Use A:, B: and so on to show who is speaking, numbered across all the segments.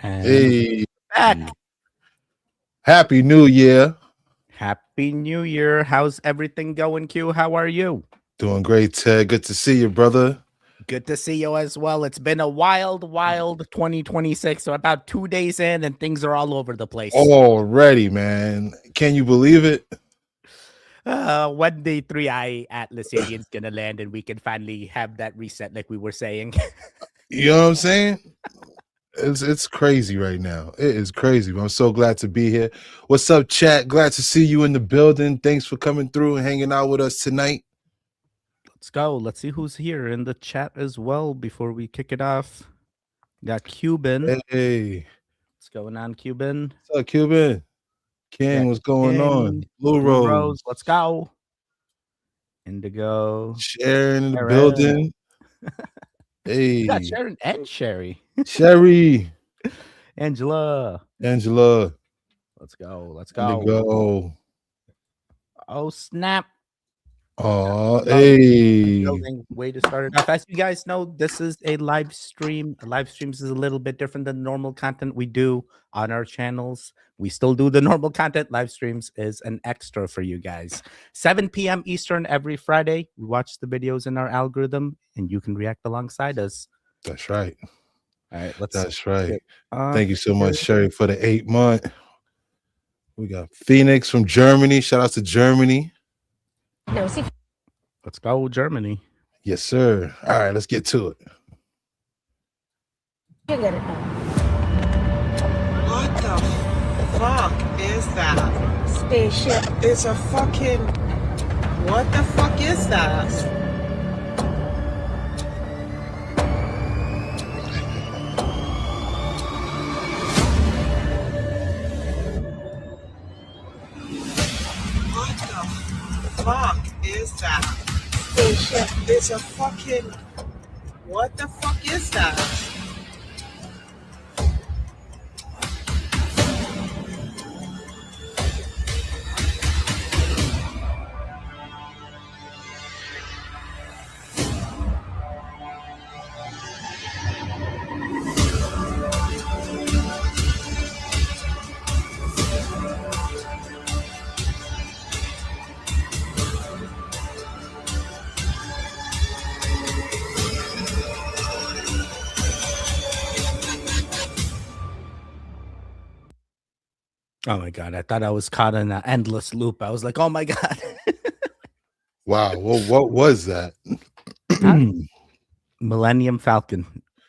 A: And
B: Hey,
A: back.
B: Happy New Year.
A: Happy New Year. How's everything going, Q? How are you?
B: Doing great, Ted. Good to see you, brother.
A: Good to see you as well. It's been a wild 2026. So about 2 days in and things are all over the place.
B: Already, man. Can you believe it?
A: One day 3i Atlas alien's gonna land and we can finally have that reset like we were saying.
B: You know what I'm saying? It's crazy right now. It is crazy. But I'm so glad to be here. What's up, chat? Glad to see you in the building. Thanks for coming through and hanging out with us tonight.
A: Let's go. Let's see who's here in the chat as well before we kick it off. Got Cuban.
B: Hey.
A: What's going on, Cuban?
B: What's up, Cuban? King, what's going on? Blue Rose.
A: Let's go. Indigo.
B: Sharon in the
A: Sharon.
B: building. Hey.
A: We got Sharon and Sherry.
B: Sherry.
A: Angela.
B: Let's
A: go.
B: go.
A: Oh, snap.
B: Oh, hey.
A: Way to start it off. As you guys know, this is a live stream. Live streams is a little bit different than normal content we do on our channels. We still do the normal content. Live streams is an extra for you guys. 7 p.m. Eastern every Friday. We watch the videos in our algorithm and you can react alongside us.
B: That's right.
A: All right,
B: That's right. Thank you so much, Sherry, for the 8 month. We got Phoenix from Germany. Shout out to Germany.
A: No, see. Let's go, Germany.
B: Yes, sir. All right, let's get to it.
C: You get it now. What the fuck is that? Spaceship. It's a fucking. What the fuck is that? Fuck is that? Spaceship. It's a fucking. What the fuck is that?
A: Oh my God. I thought I was caught in an endless loop. I was like, oh my God.
B: Wow. Well, what was that?
A: Millennium Falcon.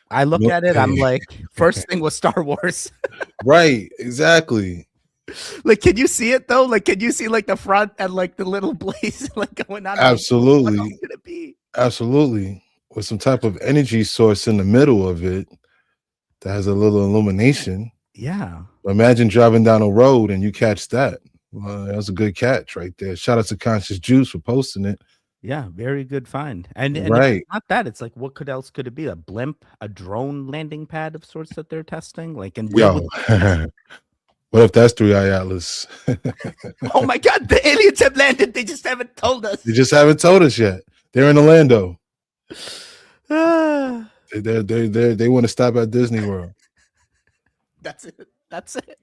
A: I look at it, I'm like, first thing was Star Wars.
B: Right. Exactly.
A: Like, can you see it though? Like, can you see like the front and like the little blaze like going on?
B: Absolutely.
A: What else could it be?
B: Absolutely. With some type of energy source in the middle of it that has a little illumination.
A: Yeah.
B: Imagine driving down a road and you catch that. That was a good catch right there. Shout out to Conscious Juice for posting it.
A: Yeah, very good find. And
B: right.
A: If it's not that, it's like, what else could it be? A blimp, a drone landing pad of sorts that they're testing? Like, and
B: what if that's 3i Atlas?
A: Oh my God, the aliens have landed. They just haven't told us.
B: They just haven't told us yet. They're in Orlando. They want to stop at Disney World.
A: That's it. That's it.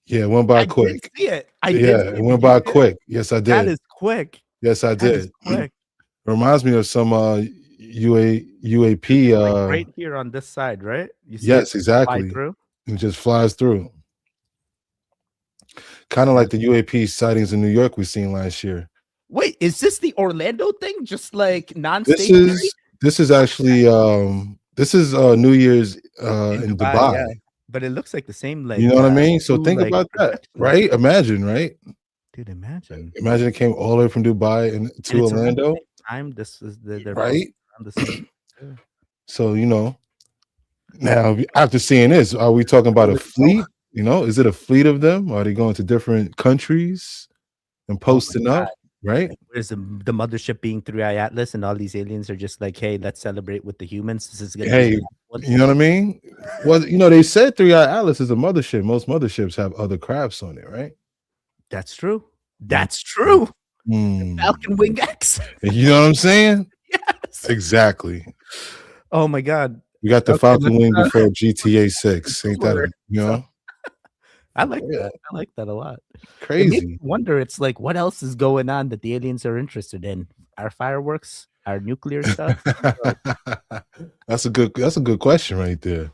B: Yeah, it went by quick.
A: Did see it.
B: It went by quick. Yes, I did.
A: That is quick.
B: Yes, I did.
A: Quick.
B: Reminds me of some UAP.
A: Like right here on this side, right? You see
B: yes, exactly. It just flies through. Kind of like the UAP sightings in New York we seen last year.
A: Wait, is this the Orlando thing? Just like
B: non-stationary? This is actually New Year's in Dubai.
A: Yeah. But it looks like the same, like,
B: you know what I mean? So think about that, right? Imagine, right?
A: Dude, imagine
B: it came all the way from Dubai to Orlando.
A: Time this is the
B: right. The same. So now after seeing this, are we talking about a fleet? Is it a fleet of them? Are they going to different countries and posting up? Right?
A: Where's the mothership being 3i Atlas, and all these aliens are just like, hey, let's celebrate with the humans. This is gonna
B: be you know what I mean? Well, they said 3i Atlas is a mothership. Most motherships have other crafts on it, right?
A: That's true. That's true.
B: Mm.
A: Falcon Wing X.
B: You know what I'm saying?
A: Yes.
B: Exactly.
A: Oh my God.
B: You got the
A: Okay,
B: Falcon Wing
A: let's,
B: before GTA 6. Ain't that,
A: Google
B: you know?
A: I like
B: Yeah.
A: that. I like that a lot. It
B: Crazy.
A: makes me wonder. It's like, what else is going on that the aliens are interested in? Our fireworks, our nuclear stuff.
B: That's a good question right there.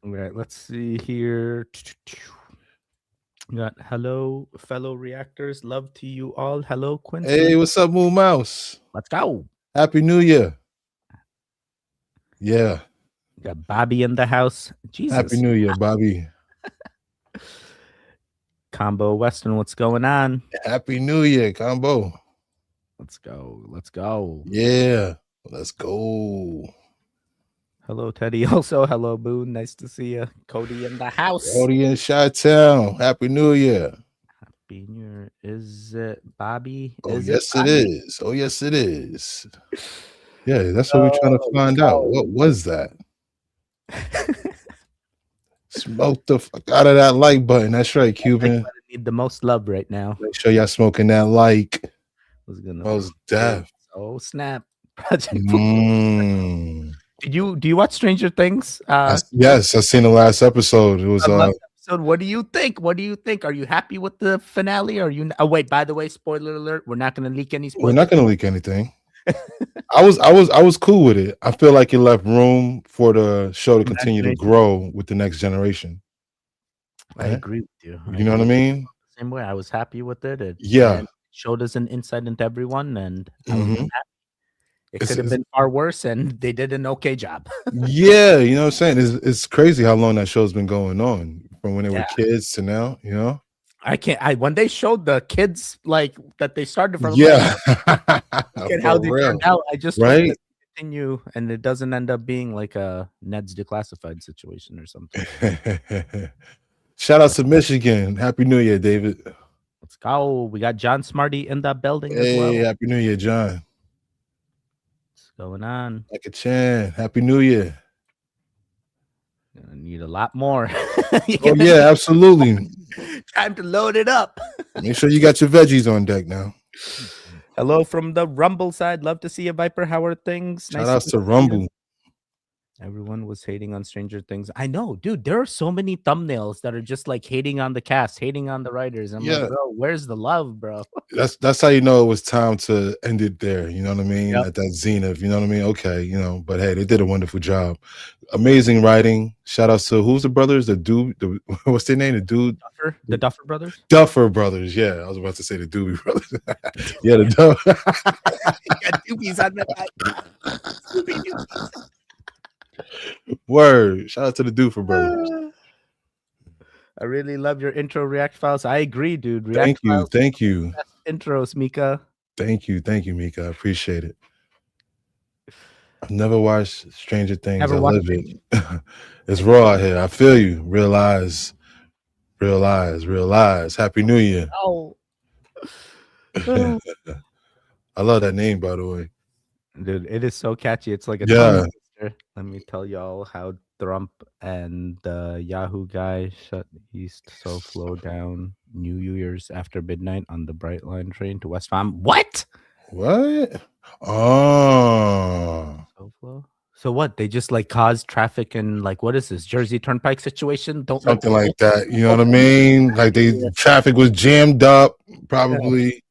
A: All right, let's see here. We got hello, fellow reactors. Love to you all. Hello, Quincy.
B: Hey, what's up, Moon Mouse?
A: Let's go.
B: Happy New Year. Yeah.
A: We got Bobby in the house. Jesus.
B: Happy New Year, Bobby.
A: Combo Western, what's going on?
B: Happy New Year, Combo.
A: Let's go. Let's go.
B: Yeah. Let's go.
A: Hello, Teddy. Also, hello, Boone. Nice to see you. Cody in the house.
B: Cody in Chi-Town. Happy New Year.
A: Happy New Year. Is it Bobby?
B: Oh,
A: Is
B: yes,
A: Bobby?
B: it is. Oh, yes, it is. Yeah, that's what we're trying to find out. What was that? Smoke the fuck out of that like button. That's right, Cuban.
A: I need the most love right now.
B: Make sure y'all smoking that like.
A: Was gonna
B: Most deaf.
A: Oh snap! Project. Do you watch Stranger Things?
B: Yes, I seen the last episode. It was
A: episode. What do you think? What do you think? Are you happy with the finale? Or are you? Oh wait, by the way, spoiler alert: we're not going to leak any spoilers.
B: We're not going to leak anything. I was cool with it. I feel like it left room for the show to continue to grow with the next generation.
A: I agree with you.
B: You know what I mean?
A: Same way. I was happy with it. It showed us an insight into everyone, and I was happy. It could have been far worse, and they did an okay job.
B: Yeah, you know what I'm saying? It's crazy how long that show's been going on from when they were kids to now, you know?
A: When they showed the kids like that they started from and how they turned out, I just hope that continue and it doesn't end up being like a Ned's Declassified situation or something.
B: Shout out to Michigan. Happy New Year, David.
A: Let's go. We got John Smarty in the building
B: as well.
A: Hey,
B: Happy New Year, John.
A: What's going on?
B: Like a Chan. Happy New Year.
A: Gonna need a lot more.
B: Oh yeah, absolutely.
A: Time to load it up.
B: Make sure you got your veggies on deck now.
A: Hello from the Rumble side. Love to see you, Viper. How are things?
B: Shout out to Rumble.
A: Everyone was hating on Stranger Things. I know, dude. There are so many thumbnails that are just like hating on the cast, hating on the writers. I'm like, bro, where's the love, bro?
B: That's how you know it was time to end it there. You know what I mean? At that zenith. You know what I mean? Okay, you know. But hey, they did a wonderful job. Amazing writing. Shout out to who's the brothers? The dude. What's their name? The dude.
A: The Duffer brothers.
B: Duffer brothers. Yeah, I was about to say the Doobie brothers. Yeah, the Duffer.
A: You got Doobies on the
B: Word. Shout out to the Duffer brothers.
A: I really love your intro react files. I agree, dude.
B: Thank you. Thank you.
A: Intros, Mika.
B: Thank you. Thank you, Mika. I appreciate it. I've never watched Stranger Things. I live it. It's raw out here. I feel you. Realize. Happy New Year.
A: Oh.
B: I love that name, by the way.
A: Dude, it is so catchy. It's like a Let me tell y'all how Trump and the Yahoo guy shut East so flow down New Year's after midnight on the Bright Line train to West Palm. What?
B: Oh.
A: So what? They just like caused traffic and like what is this Jersey Turnpike situation?
B: Something like that. You know what I mean? Like traffic was jammed up, probably.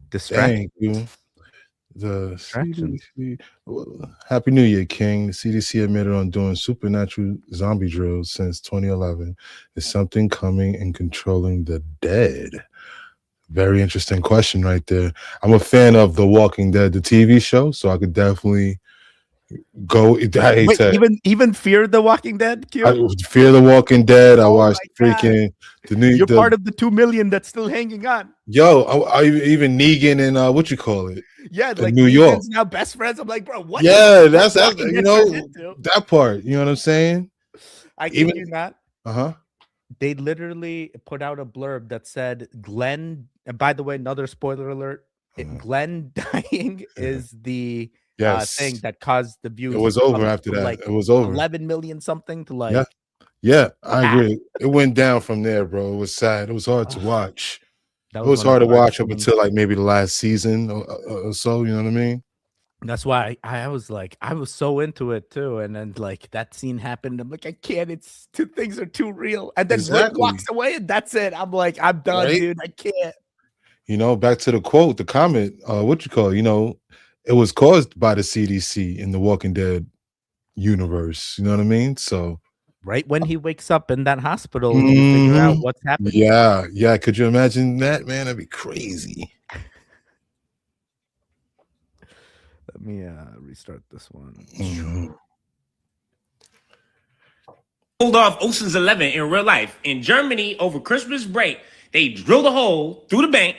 A: Distraction.
B: The CDC, Happy New Year, King. The CDC admitted on doing supernatural zombie drills since 2011. Is something coming and controlling the dead? Very interesting question right there. I'm a fan of The Walking Dead, the TV show, so I could definitely go.
A: Even Fear the Walking Dead?
B: Fear the Walking Dead. I watched freaking the new.
A: You're part of the 2 million that's still hanging on.
B: Yo, I even Negan and what you call it?
A: Yeah, like
B: New York.
A: Now best friends. I'm like, bro, what?
B: Yeah, that's you know that part. You know what I'm saying?
A: I kid you not.
B: Uh-huh.
A: They literally put out a blurb that said Glenn. And by the way, another spoiler alert: Glenn dying is the thing that caused the views.
B: It was over after that.
A: Like
B: it was over.
A: 11 million something to like.
B: Yeah, I agree. It went down from there, bro. It was sad. It was hard to watch.
A: That
B: It was
A: one of
B: hard
A: the
B: to watch
A: hardest
B: up
A: ones.
B: until like maybe the last season or so. You know what I mean?
A: That's why I was like, I was so into it too. And then like that scene happened. I'm like, I can't. It's two things are too real. And then Rick
B: Exactly.
A: walks away, and that's it. I'm like, I'm done,
B: Right?
A: dude. I can't.
B: You know, back to the quote, the comment, what you call, you know, it was caused by the CDC in the Walking Dead universe. You know what I mean? So
A: Right when he wakes up in that hospital, and you figure out what's happening.
B: yeah. Could you imagine that, man? That'd be crazy.
A: Let me restart this one.
D: Pulled off Ocean's 11 in real life. In Germany, over Christmas break, they drilled a hole through the bank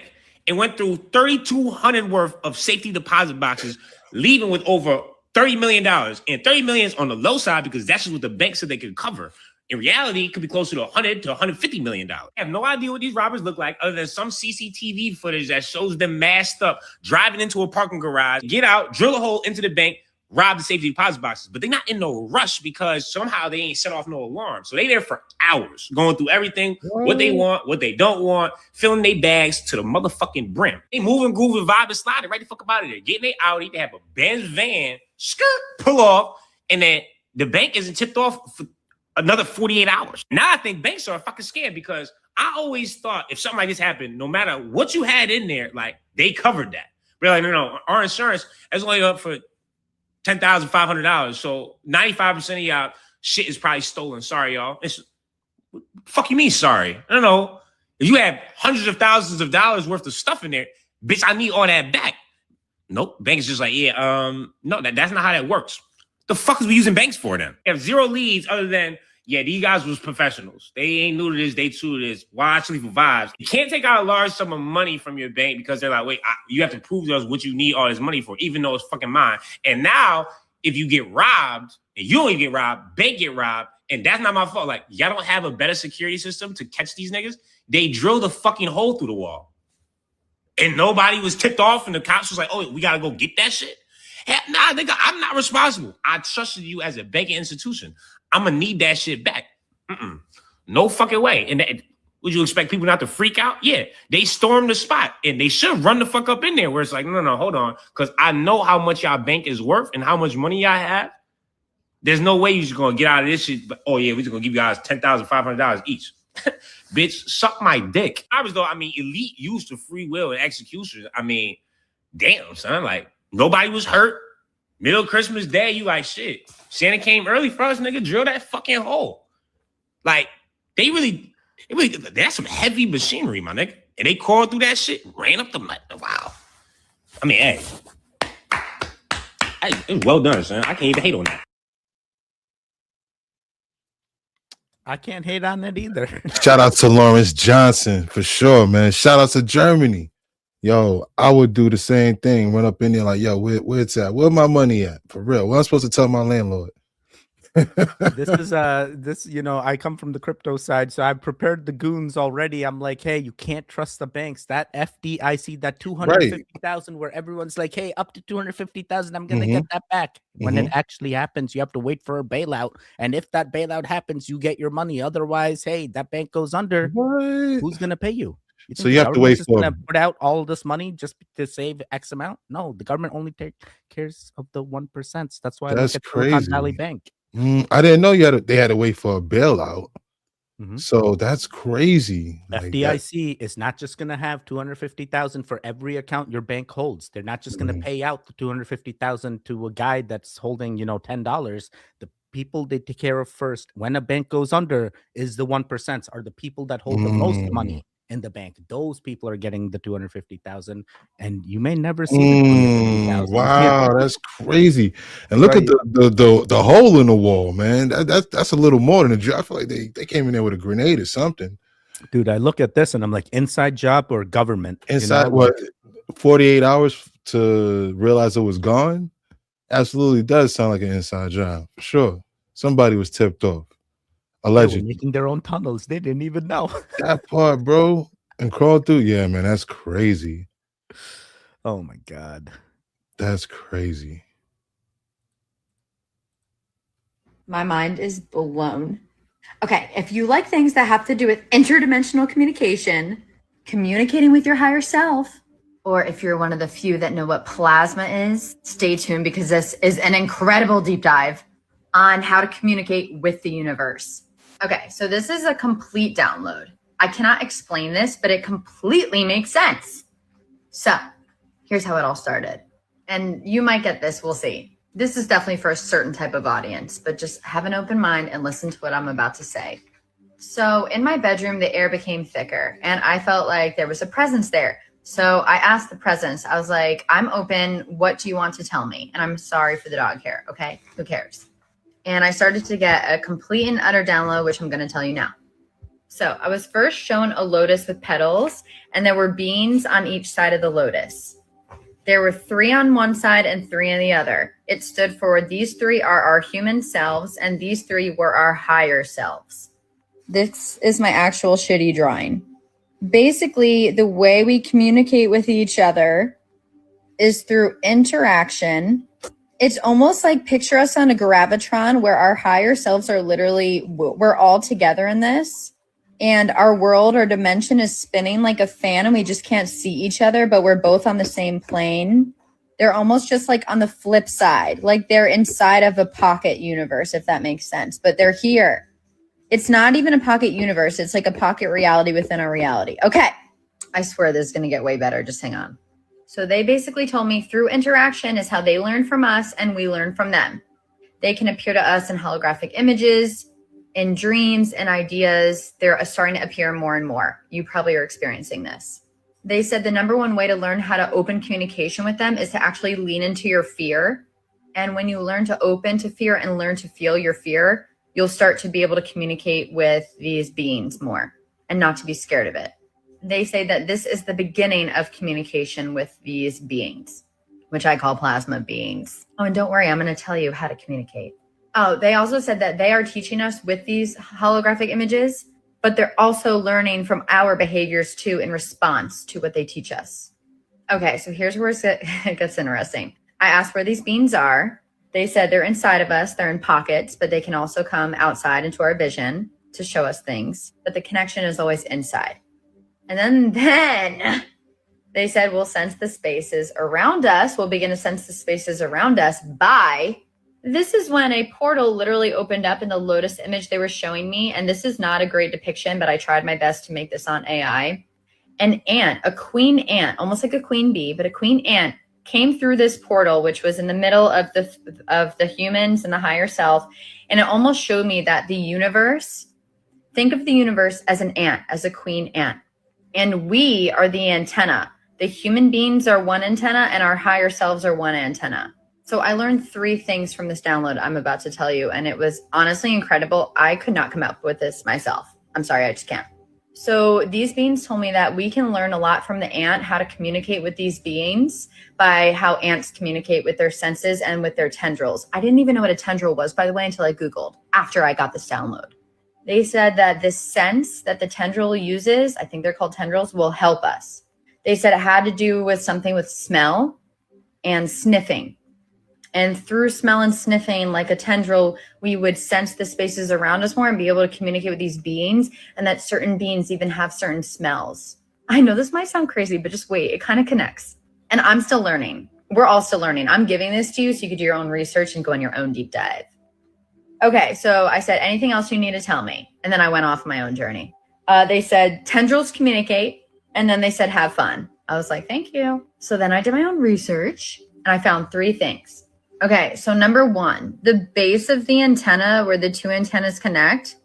D: and went through 3,200 worth of safety deposit boxes, leaving with over $30 million. And $30 million is on the low side because that's just what the bank said they could cover. In reality, it could be closer to $100 to $150 million. I have no idea what these robbers look like other than some CCTV footage that shows them masked up, driving into a parking garage, get out, drill a hole into the bank, rob the safety deposit boxes. But they're not in no rush because somehow they ain't set off no alarm. So they there for hours, going through everything, what they want, what they don't want, filling their bags to the motherfucking brim. They moving, grooving, vibing, sliding right the fuck up out of there. Getting their Audi, they have a Benz van, skirt, pull off, and then the bank isn't tipped off for another 48 hours. Now I think banks are a fucking scam because I always thought if something like this happened, no matter what you had in there, like they covered that. But like, no, our insurance is only up for $10,500. So 95% of y'all shit is probably stolen. Sorry, y'all. It's fuck you mean sorry? I don't know. If you have hundreds of thousands of dollars worth of stuff in there, bitch, I need all that back. Nope. Banks just like, no, that's not how that works. The fuck is we using banks for then? They have zero leads other than, these guys was professionals. They ain't new to this, they true to this. Why actually for vibes? You can't take out a large sum of money from your bank because they're like, wait, you have to prove to us what you need all this money for, even though it's fucking mine. And now, if you get robbed, and you don't even get robbed, bank get robbed, and that's not my fault. Like, y'all don't have a better security system to catch these niggas. They drilled a fucking hole through the wall. And nobody was tipped off, and the cops was like, oh, we gotta go get that shit? Hell, nah, nigga, I'm not responsible. I trusted you as a banking institution. I'm gonna need that shit back. No fucking way. And would you expect people not to freak out? Yeah, they stormed the spot and they should run the fuck up in there where it's like, no, hold on. Because I know how much y'all bank is worth and how much money y'all have. There's no way you're just gonna get out of this shit. But oh yeah, we're just gonna give you guys $10,500 each. Bitch, suck my dick. Elite used to free will and execution. Damn, son. Like, nobody was hurt. Middle of Christmas Day, you like, shit. Santa came early for us, nigga. Drill that fucking hole. Like, they really, that's some heavy machinery, my nigga. And they crawled through that shit, ran up the mud. Wow. Hey, it was well done, son. I can't even hate on that.
A: I can't hate on it either.
B: Shout out to Lawrence Johnson for sure, man. Shout out to Germany. Yo, I would do the same thing. Run up in there like, yo, where it's at? Where my money at? For real. What am I supposed to tell my landlord?
A: This is I come from the crypto side, so I've prepared the goons already. I'm like, hey, you can't trust the banks. That FDIC, that 250,000, where everyone's like, hey, up to 250,000, I'm gonna get that back. When it actually happens, you have to wait for a bailout, and if that bailout happens, you get your money. Otherwise, hey, that bank goes under.
B: What?
A: Who's gonna pay you?
B: So you have to wait for
A: put out all this money just to save X amount. No, the government only takes cares of the 1%. That's why
B: that's crazy.
A: Silicon Valley Bank.
B: I didn't know they had to wait for a bailout. So that's crazy.
A: FDIC is not just going to have 250,000 for every account your bank holds. They're not just going to pay out the 250,000 to a guy that's holding, $10. The people they take care of first when a bank goes under is the 1%, are the people that hold the most money in the bank. Those people are getting the 250,000, and you may never see the 250,000.
B: Wow, that's crazy. And look at the hole in the wall, man. That's a little more than a job. I feel like they came in there with a grenade or something.
A: Dude, I look at this and I'm like, inside job or government?
B: Inside what? 48 hours to realize it was gone? Absolutely does sound like an inside job. For sure. Somebody was tipped off. Allegedly.
A: They were making their own tunnels. They didn't even know.
B: That part, bro. And crawled through. Yeah, man, that's crazy.
A: Oh my God.
B: That's crazy.
E: My mind is blown. Okay, if you like things that have to do with interdimensional communication, communicating with your higher self. Or if you're one of the few that know what plasma is, stay tuned because this is an incredible deep dive on how to communicate with the universe. Okay, so this is a complete download. I cannot explain this, but it completely makes sense. So here's how it all started. And you might get this, we'll see. This is definitely for a certain type of audience, but just have an open mind and listen to what I'm about to say. So in my bedroom, the air became thicker and I felt like there was a presence there. So I asked the presence, I was like, I'm open. What do you want to tell me? And I'm sorry for the dog hair. Okay. Who cares? And I started to get a complete and utter download, which I'm going to tell you now. So I was first shown a lotus with petals and there were beans on each side of the lotus. There were 3 on one side and 3 on the other. It stood for these 3 are our human selves and these 3 were our higher selves. This is my actual shitty drawing. Basically, the way we communicate with each other is through interaction. It's almost like picture us on a gravitron where our higher selves are literally, we're all together in this. And our world or dimension is spinning like a fan and we just can't see each other, but we're both on the same plane. They're almost just like on the flip side, like they're inside of a pocket universe, if that makes sense, but they're here. It's not even a pocket universe. It's like a pocket reality within a reality. Okay. I swear this is going to get way better. Just hang on. So they basically told me through interaction is how they learn from us and we learn from them. They can appear to us in holographic images, in dreams and ideas. They're starting to appear more and more. You probably are experiencing this. They said the number one way to learn how to open communication with them is to actually lean into your fear. And when you learn to open to fear and learn to feel your fear, you'll start to be able to communicate with these beings more and not to be scared of it. They say that this is the beginning of communication with these beings, which I call plasma beings. Oh, and don't worry, I'm going to tell you how to communicate. Oh, they also said that they are teaching us with these holographic images, but they're also learning from our behaviors too in response to what they teach us. Okay, so here's where it gets interesting. I asked where these beings are. They said they're inside of us, they're in pockets, but they can also come outside into our vision to show us things. But the connection is always inside. And then they said we'll sense the spaces around us. We'll begin to sense the spaces around us by, this is when a portal literally opened up in the lotus image they were showing me. And this is not a great depiction, but I tried my best to make this on AI. An ant, a queen ant, almost like a queen bee, but a queen ant came through this portal, which was in the middle of the humans and the higher self. And it almost showed me that the universe, think of the universe as an ant, as a queen ant. And we are the antenna. The human beings are one antenna and our higher selves are one antenna. So I learned 3 things from this download I'm about to tell you. And it was honestly incredible. I could not come up with this myself. I'm sorry, I just can't. So these beings told me that we can learn a lot from the ant, how to communicate with these beings by how ants communicate with their senses and with their tendrils. I didn't even know what a tendril was, by the way, until I Googled after I got this download. They said that this sense that the tendril uses, I think they're called tendrils, will help us. They said it had to do with something with smell and sniffing. And through smell and sniffing, like a tendril, we would sense the spaces around us more and be able to communicate with these beings, and that certain beings even have certain smells. I know this might sound crazy, but just wait, it kind of connects. And I'm still learning. We're all still learning. I'm giving this to you so you could do your own research and go on your own deep dive. Okay, so I said, anything else you need to tell me? And then I went off my own journey. They said, tendrils communicate, and then they said, have fun. I was like, thank you. So then I did my own research, and I found 3 things. Okay, so number 1, the base of the antenna where the 2 antennas connect,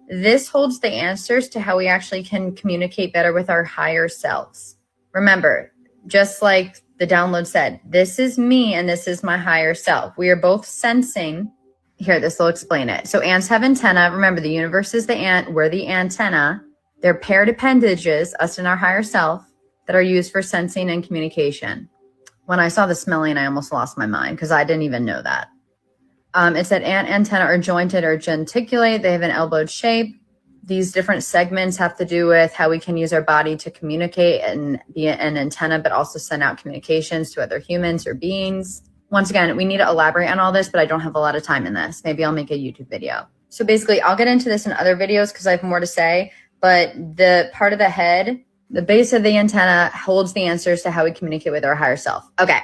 E: this holds the answers to how we actually can communicate better with our higher selves. Remember, just like the download said, this is me and this is my higher self. We are both sensing. Here, this will explain it. So ants have antenna. Remember, the universe is the ant. We're the antenna. They're paired appendages, us and our higher self, that are used for sensing and communication. When I saw the smelling, I almost lost my mind because I didn't even know that. It said ant antenna are jointed or genticulate. They have an elbowed shape. These different segments have to do with how we can use our body to communicate and be an antenna, but also send out communications to other humans or beings. Once again, we need to elaborate on all this, but I don't have a lot of time in this. Maybe I'll make a YouTube video. So basically, I'll get into this in other videos because I have more to say. But the part of the head The base of the antenna holds the answers to how we communicate with our higher self. Okay.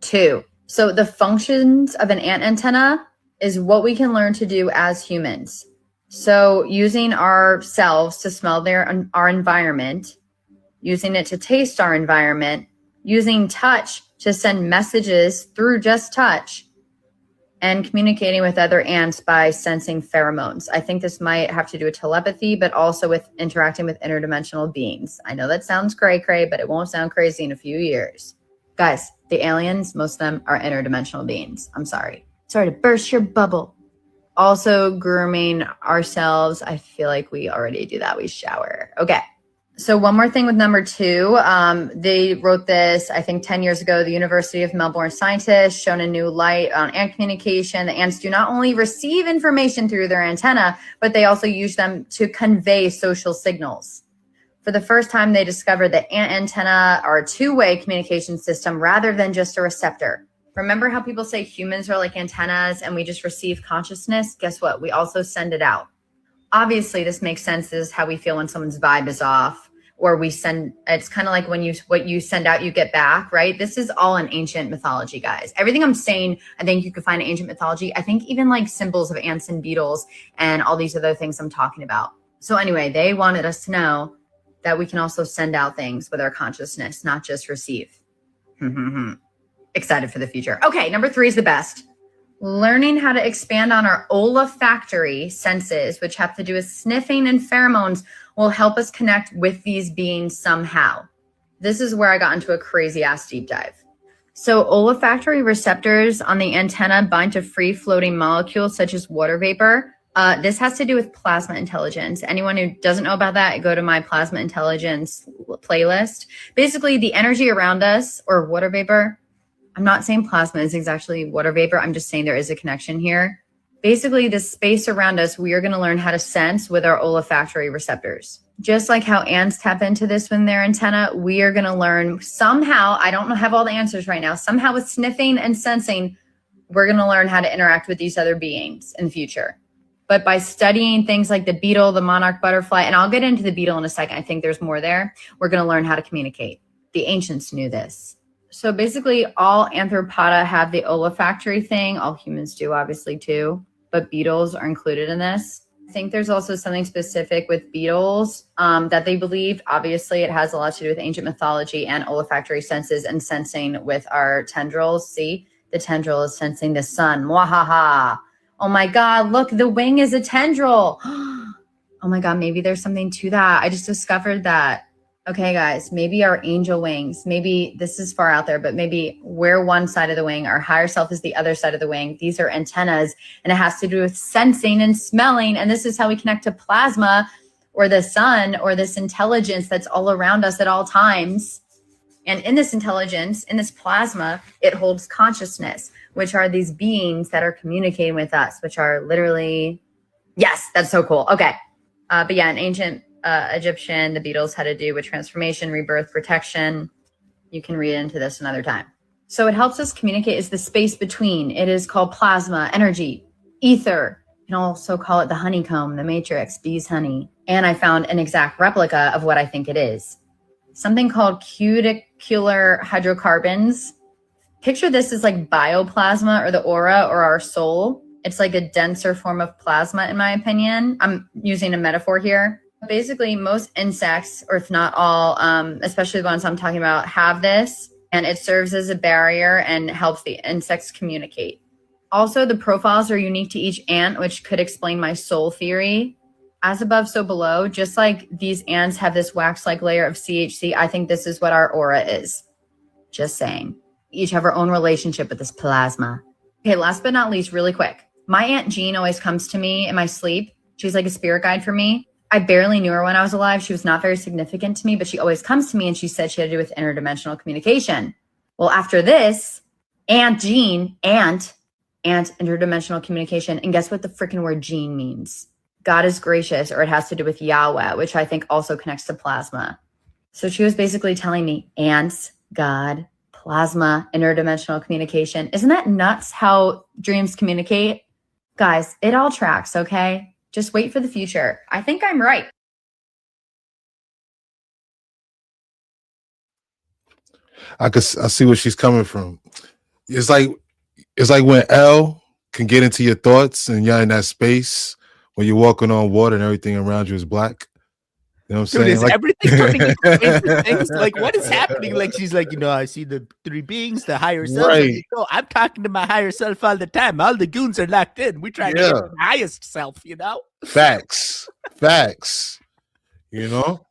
E: 2. So the functions of an ant antenna is what we can learn to do as humans. So using ourselves to smell our environment, using it to taste our environment, using touch to send messages through just touch, and communicating with other ants by sensing pheromones. I think this might have to do with telepathy, but also with interacting with interdimensional beings. I know that sounds cray-cray, but it won't sound crazy in a few years. Guys, the aliens, most of them are interdimensional beings. I'm sorry. Sorry to burst your bubble. Also grooming ourselves. I feel like we already do that. We shower. Okay. So one more thing with number 2, they wrote this, I think 10 years ago, the University of Melbourne scientists shone a new light on ant communication. The ants do not only receive information through their antenna, but they also use them to convey social signals. For the first time, they discovered that ant antenna are a two-way communication system rather than just a receptor. Remember how people say humans are like antennas and we just receive consciousness? Guess what? We also send it out. Obviously, this makes sense. This is how we feel when someone's vibe is off. Or we send, it's kind of like when what you send out, you get back, right? This is all in ancient mythology, guys. Everything I'm saying, I think you could find in ancient mythology. I think even like symbols of ants and beetles and all these other things I'm talking about. So anyway, they wanted us to know that we can also send out things with our consciousness, not just receive. Excited for the future. Okay, number 3 is the best. Learning how to expand on our olfactory senses, which have to do with sniffing and pheromones, will help us connect with these beings somehow. This is where I got into a crazy ass deep dive. So olfactory receptors on the antenna bind to free floating molecules such as water vapor. This has to do with plasma intelligence. Anyone who doesn't know about that, go to my plasma intelligence playlist. Basically, the energy around us, or water vapor, I'm not saying plasma is exactly water vapor. I'm just saying there is a connection here. Basically, the space around us, we are going to learn how to sense with our olfactory receptors. Just like how ants tap into this with their antenna, we are going to learn somehow, I don't have all the answers right now, somehow with sniffing and sensing, we're going to learn how to interact with these other beings in the future. But by studying things like the beetle, the monarch butterfly, and I'll get into the beetle in a second, I think there's more there, we're going to learn how to communicate. The ancients knew this. So basically, all arthropoda have the olfactory thing. All humans do, obviously, too. But beetles are included in this. I think there's also something specific with beetles that they believe. Obviously, it has a lot to do with ancient mythology and olfactory senses and sensing with our tendrils. See, the tendril is sensing the sun. Mwahaha. Oh my God, look, the wing is a tendril. Oh my God, maybe there's something to that. I just discovered that. Okay, guys, maybe our angel wings, maybe this is far out there, but maybe we're one side of the wing, our higher self is the other side of the wing. These are antennas, and it has to do with sensing and smelling. And this is how we connect to plasma or the sun or this intelligence that's all around us at all times. And in this intelligence, in this plasma, it holds consciousness, which are these beings that are communicating with us, which are literally, yes, that's so cool. Okay. But yeah, in ancient Egyptian, the beetles had to do with transformation, rebirth, protection. You can read into this another time. So it helps us communicate is the space between. It is called plasma, energy, ether. You can also call it the honeycomb, the matrix, bees honey. And I found an exact replica of what I think it is. Something called cuticular hydrocarbons. Picture this as like bioplasma or the aura or our soul. It's like a denser form of plasma, in my opinion. I'm using a metaphor here. Basically, most insects, or if not all, especially the ones I'm talking about, have this, and it serves as a barrier and helps the insects communicate. Also, the profiles are unique to each ant, which could explain my soul theory. As above, so below, just like these ants have this wax-like layer of CHC, I think this is what our aura is. Just saying. Each have our own relationship with this plasma. Okay, last but not least, really quick. My Aunt Jean always comes to me in my sleep. She's like a spirit guide for me. I barely knew her when I was alive. She was not very significant to me, but she always comes to me and she said she had to do with interdimensional communication. Well, after this, Aunt Jean, Aunt interdimensional communication. And guess what the freaking word Jean means? God is gracious, or it has to do with Yahweh, which I think also connects to plasma. So she was basically telling me ants, God, plasma, interdimensional communication. Isn't that nuts how dreams communicate? Guys, it all tracks, okay? Just wait for the future. I think I'm right.
B: I see where she's coming from. It's like when L can get into your thoughts and you're in that space when you're walking on water and everything around you is black. You know what I'm
A: Dude,
B: saying?
A: is
B: Like
A: everything turning into Stranger Things? Like, what is happening? Like, she's like, I see the three beings, the higher self.
B: Right.
A: Like, no, I'm talking to my higher self all the time. All the goons are locked in. We try to get to the highest self,
B: Facts.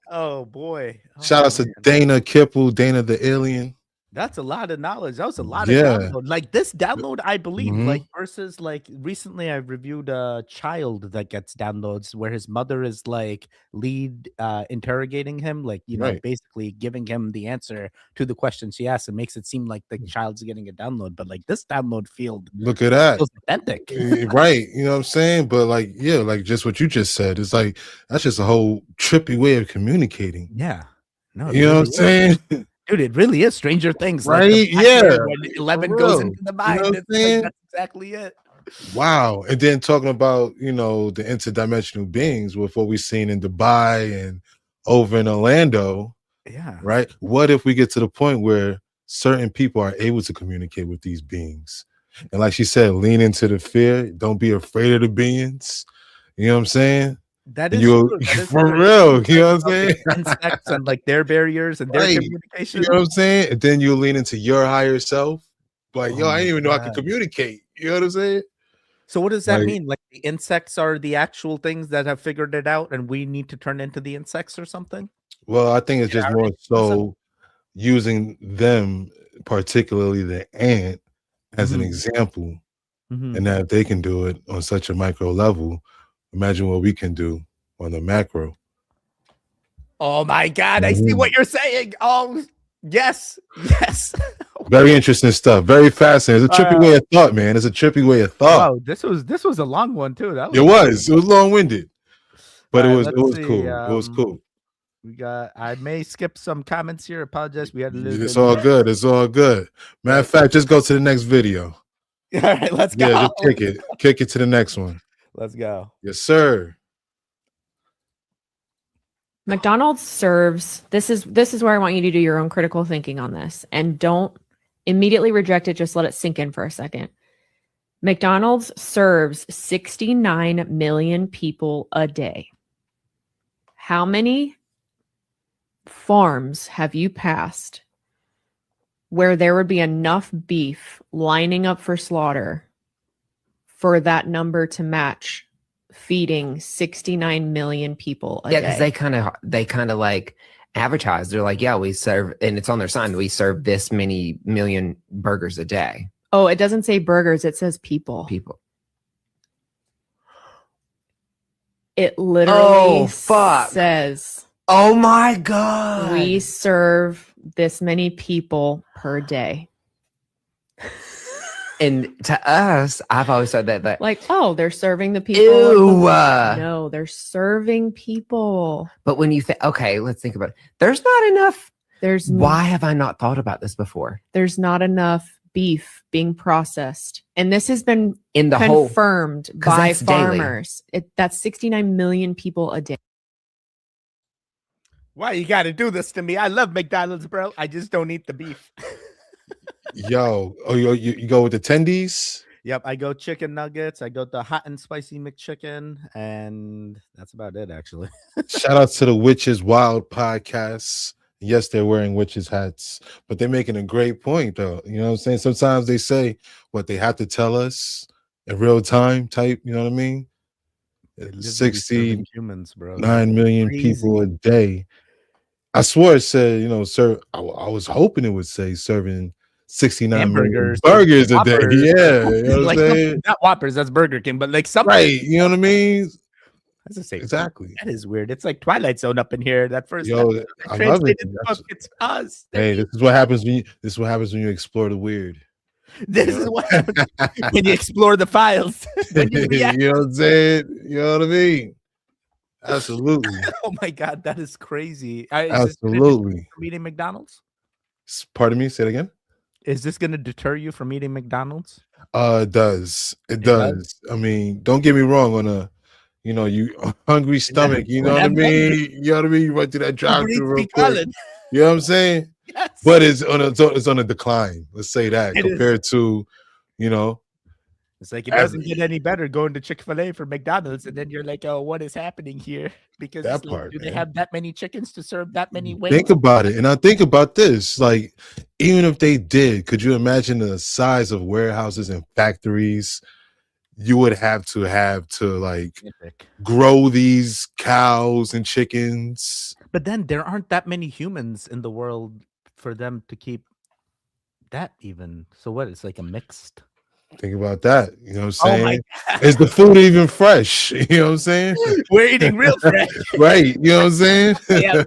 A: Oh boy.
B: Shout out to Dana Kipple, Dana the alien.
A: That's a lot of knowledge. That was a lot
B: Yeah.
A: of download. Like this download, I believe,
B: Mhm.
A: like versus like recently I reviewed a child that gets downloads where his mother is like lead interrogating him, like
B: Right.
A: basically giving him the answer to the question she asked. It makes it seem like the child's getting a download, but like this download field
B: Look at that.
A: feels authentic.
B: Right. You know what I'm saying? But like, yeah, like just what you just said. It's like that's just a whole trippy way of communicating.
A: Yeah. No,
B: You know what I'm saying?
A: Dude, it really is Stranger Things,
B: Right?
A: Like the
B: Yeah.
A: Pac-Man when 11
B: For
A: goes
B: real.
A: into the
B: You know
A: mind.
B: what I'm
A: It's
B: saying?
A: that's exactly it.
B: Wow. And then talking about, the interdimensional beings with what we've seen in Dubai and over in Orlando,
A: Yeah.
B: right? What if we get to the point where certain people are able to communicate with these beings? And like she said, lean into the fear. Don't be afraid of the beings. You know what I'm saying?
A: That
B: And
A: is
B: you
A: true. That is
B: for
A: true.
B: real. You know what I'm saying?
A: Insects and like their barriers and their
B: Right.
A: communication.
B: You know what I'm saying? And then you lean into your higher self. Like,
A: Oh
B: yo, I
A: my
B: didn't even know I could
A: God.
B: communicate. You know what I'm saying?
A: So what does that
B: Like-
A: mean? Like the insects are the actual things that have figured it out and we need to turn into the insects or something?
B: Well, I think it's
A: Get
B: just
A: our
B: more
A: concept?
B: so using them, particularly the ant, as an
A: Mhm.
B: example.
A: Mhm.
B: And that if they can do it on such a micro level, imagine what we can do on the macro.
A: Oh my God, I see what you're saying. Oh, yes. Yes.
B: Very interesting stuff. Very fascinating. It's a trippy way of thought, man. It's a trippy way of thought.
A: Wow, this was a long one too. That
B: It was long-winded, but
A: All
B: it
A: right,
B: was
A: let's see,
B: cool. It was cool.
A: I may skip some comments here. Apologize. We had a little
B: It's
A: bit.
B: all good. It's all good. Matter of fact, just go to the next video.
A: All right, let's go.
B: Yeah, just kick it to the next one.
A: Let's go.
B: Yes, sir.
F: McDonald's serves this is where I want you to do your own critical thinking on this, and don't immediately reject it. Just let it sink in for a second. McDonald's serves 69 million people a day. How many farms have you passed where there would be enough beef lining up for slaughter for that number to match feeding 69 million people a
G: Yeah,
F: day?
G: because they kind of like advertise. They're like, yeah, we serve, and it's on their sign. We serve this many million burgers a day.
F: Oh, it doesn't say burgers. It says people.
G: People.
F: It literally
G: Oh, fuck.
F: says
G: Oh my god.
F: we serve this many people per day.
G: And to us, I've always said that
F: Like, oh, they're serving the people.
G: ew.
F: No, they're serving people.
G: But when you think, okay, let's think about it. There's not enough.
F: There's
G: Why have I not thought about this before?
F: there's not enough beef being processed, and this has been
G: In the whole,
F: confirmed
G: 'cause
F: by
G: that's daily.
F: farmers. That's 69 million people a day.
A: Why you got to do this to me? I love McDonald's, bro. I just don't eat the beef.
B: Yo, you go with the tendies?
A: Yep, I go chicken nuggets. I go the hot and spicy McChicken, and that's about it, actually.
B: Shout out to the Witches Wild podcast. Yes, they're wearing witches hats, but they're making a great point, though. You know what I'm saying? Sometimes they say what they have to tell us in real time type. You know what I mean?
A: They literally
B: 69
A: serving humans, bro.
B: million
A: Crazy.
B: people a day. I swore it said, serve. I was hoping it would say serving 69 million
A: Hamburgers,
B: burgers a day.
A: Whoppers.
B: Yeah, you know what I'm
A: Like,
B: saying?
A: not Whoppers, that's Burger King, but like something.
B: Right, you know what I mean?
A: That's the same.
B: Exactly.
A: That is weird. It's like Twilight Zone up in here. That first
B: Yo,
A: episode,
B: I love it.
A: translated the
B: That's-
A: book. It's us.
B: Hey, this is what happens when you explore the weird.
A: This is what happens when you explore the files. When you
B: You
A: react.
B: know what I'm saying? You know what I mean? Absolutely.
A: Oh my god, that is crazy. Is this gonna deter you
B: Absolutely.
A: from eating McDonald's?
B: Pardon me, say it again.
A: Is this going to deter you from eating McDonald's?
B: It does. It
A: does?
B: does. I mean, don't get me wrong, on a you hungry stomach, you know what I
A: I'm hungry.
B: mean? You know what I mean? You went through that drive
A: Uber Eats
B: through real
A: be
B: quick.
A: calling.
B: You know what I'm saying?
A: Yes.
B: but it's on a decline. Let's say that
A: It is.
B: compared to, you know,
A: It's like it doesn't get any better going to Chick-fil-A for McDonald's, and then you're like, oh, what is happening here? Because
B: that
A: it's like,
B: part,
A: do they
B: man.
A: have that many chickens to serve that many wings?
B: Think about it, and I think about this. Like, even if they did, could you imagine the size of warehouses and factories you would have to like grow these cows and chickens?
A: But then there aren't that many humans in the world for them to keep that even. So what? It's like a mixed.
B: Think about that. You know what
A: Oh
B: I'm
A: my
B: saying?
A: God.
B: Is the food even fresh? You know what I'm saying?
A: We're eating real fresh.
B: Right. You know what I'm saying?
A: Yeah.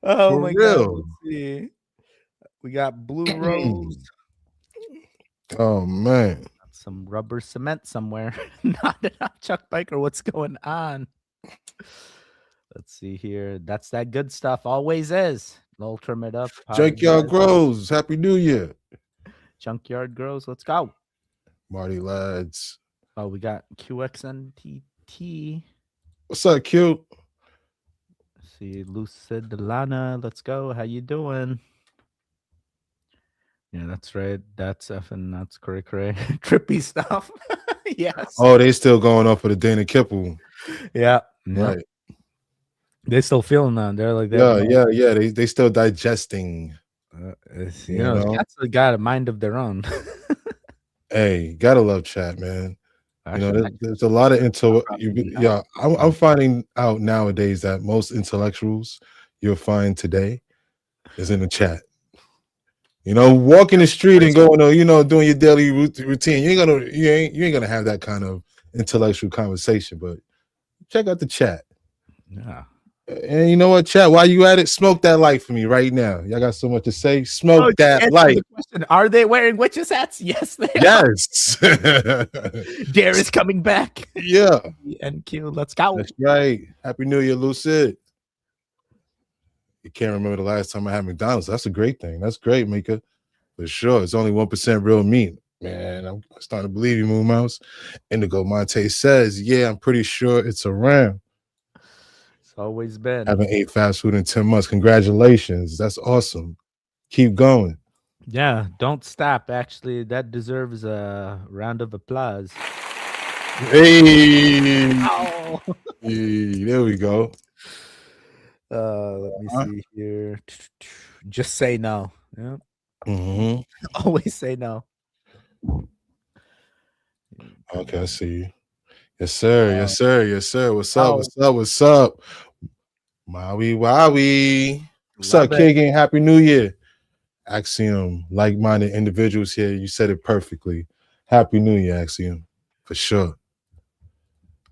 A: Oh
B: For
A: my
B: real.
A: God. Let's see. We got Blue Rose.
B: Oh man.
A: Some rubber cement somewhere. Not enough Chuck Biker. What's going on? Let's see here. That's that good stuff. Always is. I'll trim it up.
B: Junkyard Grows. Happy New Year.
A: Junkyard Grows. Let's go.
B: Marty Lads.
A: Oh, we got QXNTT.
B: What's up, Q?
A: Let's see, Lucid Delana. Let's go. How you doing? Yeah, that's right. That's effing that's cray. Trippy stuff. Yes.
B: Oh, they still going off of the Dana Kipple.
A: Yeah.
B: Right.
A: They still feeling that. They're like,
B: Yeah. They still digesting.
A: You know, cats got a mind of their own.
B: Hey, gotta love chat, man.
A: Actually,
B: you know, there's a lot of I'm finding out nowadays that most intellectuals you'll find today is in the chat. You know, walking the street and going, doing your daily routine. You ain't gonna have that kind of intellectual conversation. But check out the chat.
A: Yeah.
B: And you know what, chat? While you at it, smoke that light for me right now. Y'all got so much to say. Smoke that light.
A: Are they wearing witches hats? Yes, they
B: yes.
A: are. Dare is coming back.
B: Yeah.
A: And Q, let's go.
B: That's right. Happy New Year, Lucid. You can't remember the last time I had McDonald's. That's a great thing. That's great, Mika. For sure. It's only 1% real meat. Man, I'm starting to believe you, Moon Mouse. Indigo Monte says, yeah, I'm pretty sure it's around.
A: Always been.
B: Haven't ate fast food in 10 months. Congratulations. That's awesome. Keep going.
A: Yeah, don't stop. Actually, that deserves a round of applause.
B: Hey,
A: oh.
B: Hey, there we go.
A: Let me see here. Just say no. Yeah.
B: Mm-hmm.
A: Always say no.
B: Okay, I see you. Yes, sir. Yes, sir. Yes, sir. What's up? What's up? What's up? Maui Wowie. What's up, Keegan? Happy New Year. Axiom, like-minded individuals here. You said it perfectly. Happy New Year, Axiom. For sure.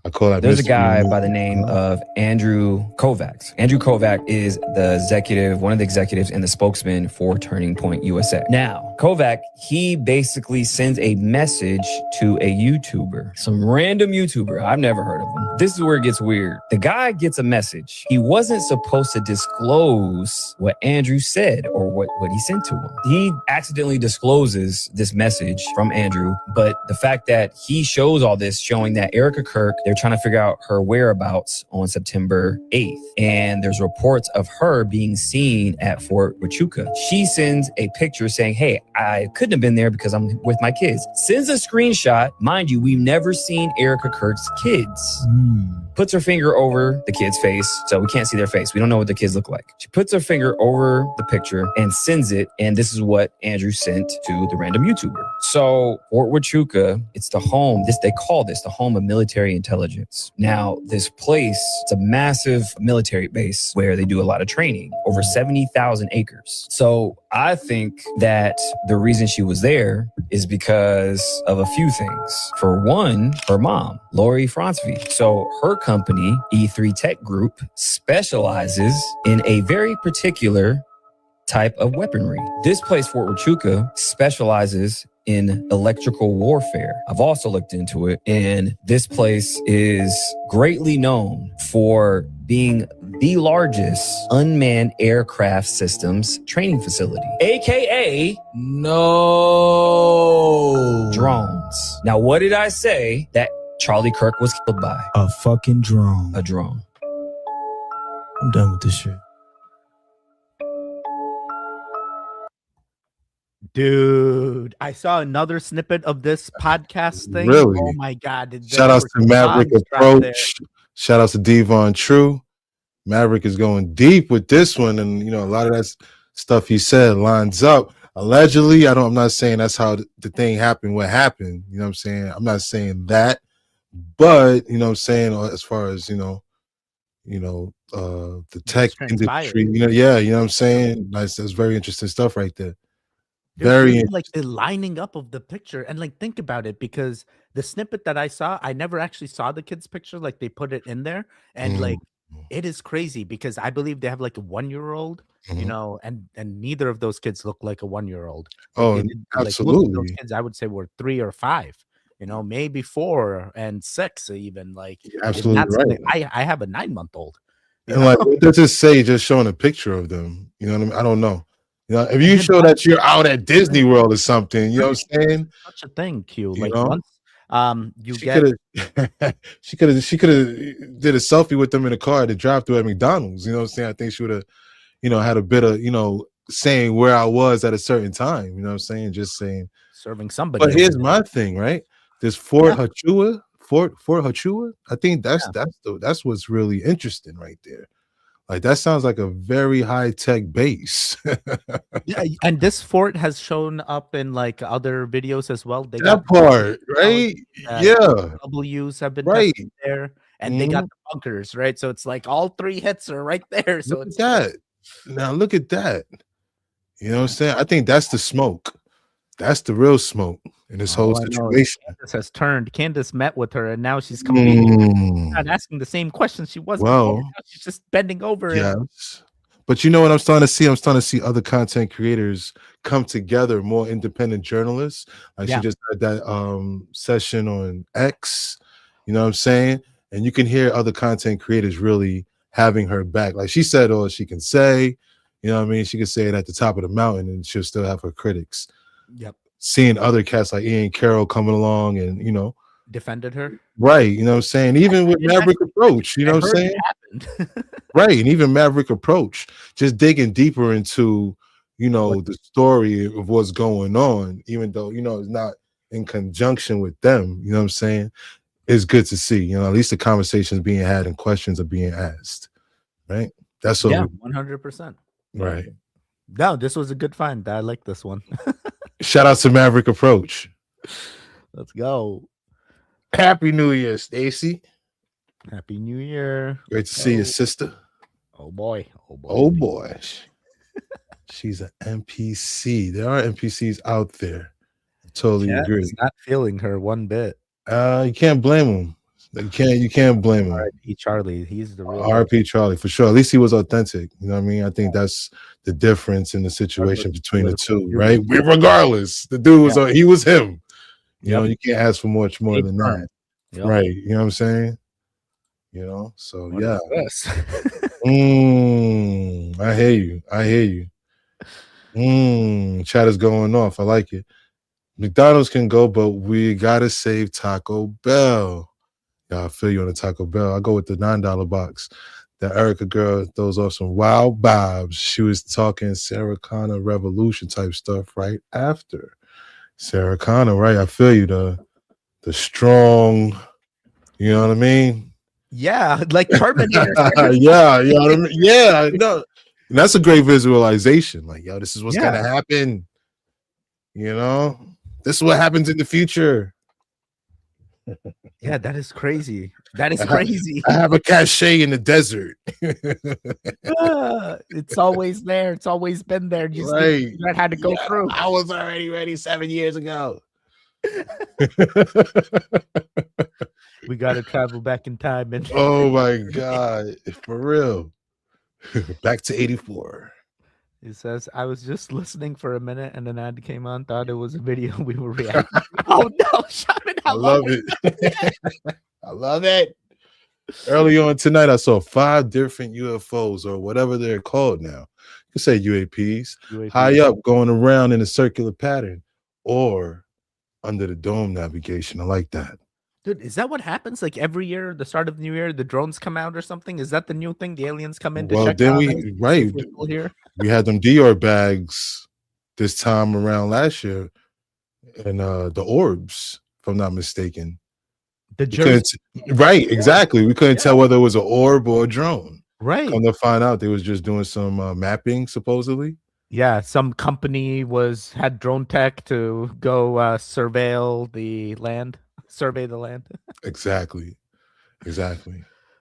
B: I call that.
H: There's a guy by the name of Andrew Kovacs. Andrew Kovac is the executive, one of the executives and the spokesman for Turning Point USA. Now, Kovac, he basically sends a message to a YouTuber, some random YouTuber. I've never heard of him. This is where it gets weird. The guy gets a message. He wasn't supposed to disclose what Andrew said or what he sent to him. He accidentally discloses this message from Andrew, but the fact that he shows all this showing that Ericka Kirk, they're trying to figure out her whereabouts on September 8th. And there's reports of her being seen at Fort Huachuca. She sends a picture saying, hey, I couldn't have been there because I'm with my kids. Sends a screenshot. Mind you, we've never seen Ericka Kirk's kids. Puts her finger over the kid's face, so we can't see their face. We don't know what the kids look like. She puts her finger over the picture and sends it, and this is what Andrew sent to the random YouTuber. So Fort Huachuca, it's the home, they call this the home of military intelligence. Now, this place, it's a massive military base where they do a lot of training, over 70,000 acres. So I think that the reason she was there is because of a few things. For one, her mom, Lori Fronsvie. So her company, E3 Tech Group, specializes in a very particular type of weaponry. This place, Fort Huachuca, specializes in electrical warfare. I've also looked into it, and this place is greatly known for being the largest unmanned aircraft systems training facility, aka drones. Now, what did I say that Charlie Kirk was killed by?
I: A fucking drone.
H: A drone.
I: I'm done with this shit.
A: Dude, I saw another snippet of this podcast thing.
B: Really?
A: Oh my god!
B: Shout outs to Maverick
A: Approach.
B: Approach. Shout outs to Devon True. Maverick is going deep with this one, and you know a lot of that stuff he said lines up. Allegedly, I'm not saying that's how the thing happened. What happened? You know what I'm saying? I'm not saying that, but you know what I'm saying as far as the tech industry. You know what I'm saying? That's very interesting stuff right there.
A: Very like the lining up of the picture, and like think about it, because the snippet that I saw, I never actually saw the kid's picture. Like they put it in there, and like it is crazy because I believe they have like a 1-year-old, you know, and neither of those kids look like a 1-year-old. Like,
B: absolutely.
A: Like, those kids, I would say, were 3 or 5. You know, maybe 4 and 6 even. Like
B: absolutely right.
A: I have a 9-month-old.
B: And like, what does it say? Just showing a picture of them. You know what I mean? I don't know. You know, if you show that you're out at Disney World or something, you know what I'm saying?
A: Such a thing, Q.
B: You
A: Like
B: know?
A: once
B: she could have did a selfie with them in the car at the drive-thru at McDonald's. You know what I'm saying? I think she would have, had a bit of, saying where I was at a certain time. You know what I'm saying? Just saying
A: serving somebody.
B: But here's my thing, right? This Fort Huachuca. I think that's what's really interesting right there. Like that sounds like a very high-tech base.
A: Yeah, and this fort has shown up in like other videos as well. They
B: that
A: got
B: part, right? Yeah.
A: W's have been
B: right
A: there, and they got the bunkers, right? So it's like all 3 hits are right there. So
B: look at that. Now look at that. You know what I'm saying? I think that's the smoke. That's the real smoke in this whole situation.
A: Candace has turned. Candace met with her, and now she's completely not asking the same questions she was before. Now she's just bending over.
B: Yes. But you know what I'm starting to see? I'm starting to see other content creators come together, more independent journalists. Like she just had that session on X, you know what I'm saying? And you can hear other content creators really having her back. Like she said all she can say, you know what I mean? She can say it at the top of the mountain and she'll still have her critics.
A: Yep.
B: Seeing other cats like Ian Carroll coming along and,
A: defended her.
B: Right. You know what I'm saying? Even with Maverick Approach, you know what I'm saying? Right. And even Maverick Approach, just digging deeper into, the story of what's going on, even though, it's not in conjunction with them, you know what I'm saying? It's good to see, at least the conversations being had and questions are being asked. Right. That's what
A: 100%.
B: Right.
A: No, this was a good find. I like this one.
B: Shout out to Maverick Approach.
A: Let's go.
B: Happy New Year, Stacy.
A: Happy New Year.
B: Great to see your sister.
A: Oh boy.
B: Oh boy. She's an NPC. There are NPCs out there. I totally agree.
A: He's not feeling her one bit.
B: You can't blame him. You can't blame him.
A: R.I.P. Charlie. He's the real
B: R.I.P. Charlie for sure. At least he was authentic. You know what I mean? I think that's the difference in the situation between the two, right? Regardless, the dude was he was him. You know, you can't ask for much more than that. Yep. Right. You know what I'm saying? So
A: what
B: yeah. I hear you. Chat is going off. I like it. McDonald's can go, but we gotta save Taco Bell. Yeah, I feel you on the Taco Bell. I go with the $9 box. That Ericka girl throws off some wild vibes. She was talking Sarah Connor Revolution type stuff right after. Sarah Connor, right? I feel you. The strong, you know what I mean?
A: Yeah, like Terminator.
B: Yeah, you know what I mean? Yeah, no. And that's a great visualization. Like, yo, this is what's gonna happen. This is what happens in the future.
A: Yeah, that is crazy. That is crazy.
B: I have a cachet in the desert.
A: It's always there. It's always been there. Just right. That had to go through.
B: I was already ready 7 years ago.
A: We got to travel back in time. And
B: oh my God. For real. Back to 84.
A: It says, I was just listening for a minute and an ad came on, thought it was a video we were reacting. Oh no, Shaman,
B: I love it. I love it. Early on tonight, I saw 5 different UFOs or whatever they're called now. You can say UAPs, high up going around in a circular pattern or under the dome navigation. I like that.
A: Dude, is that what happens? Like every year, the start of the new year, the drones come out or something? Is that the new thing? The aliens come in to check out?
B: Then we had them Dior bags this time around last year, and the orbs, if I'm not mistaken.
A: The
B: We couldn't right, exactly. We couldn't tell whether it was an orb or a drone.
A: Right.
B: Come to find out, they was just doing some mapping, supposedly.
A: Yeah, some company had drone tech to go surveil the land, survey the land.
B: Exactly.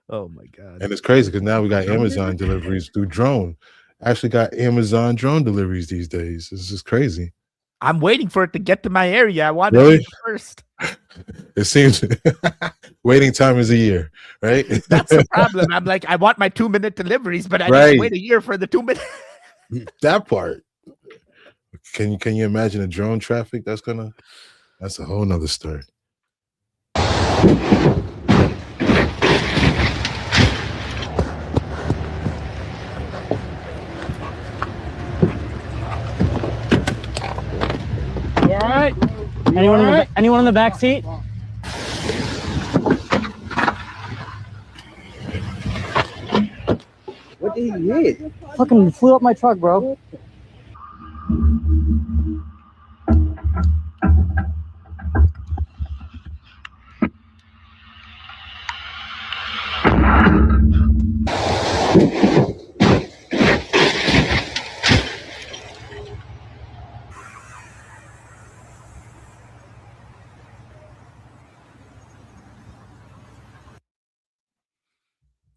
A: Oh my god!
B: And it's crazy because now we got Amazon deliveries through drone. Actually, got Amazon drone deliveries these days. This is crazy.
A: I'm waiting for it to get to my area. I want
B: Really?
A: to be the first.
B: It seems waiting time is a year, right?
A: That's the problem. I'm like, I want my 2-minute deliveries, but I need to wait a year for the 2 minutes.
B: That part. Can you imagine the drone traffic? That's a whole nother story.
I: You all right? Anyone in the back seat? What did he hit? Fucking flew up my truck, bro.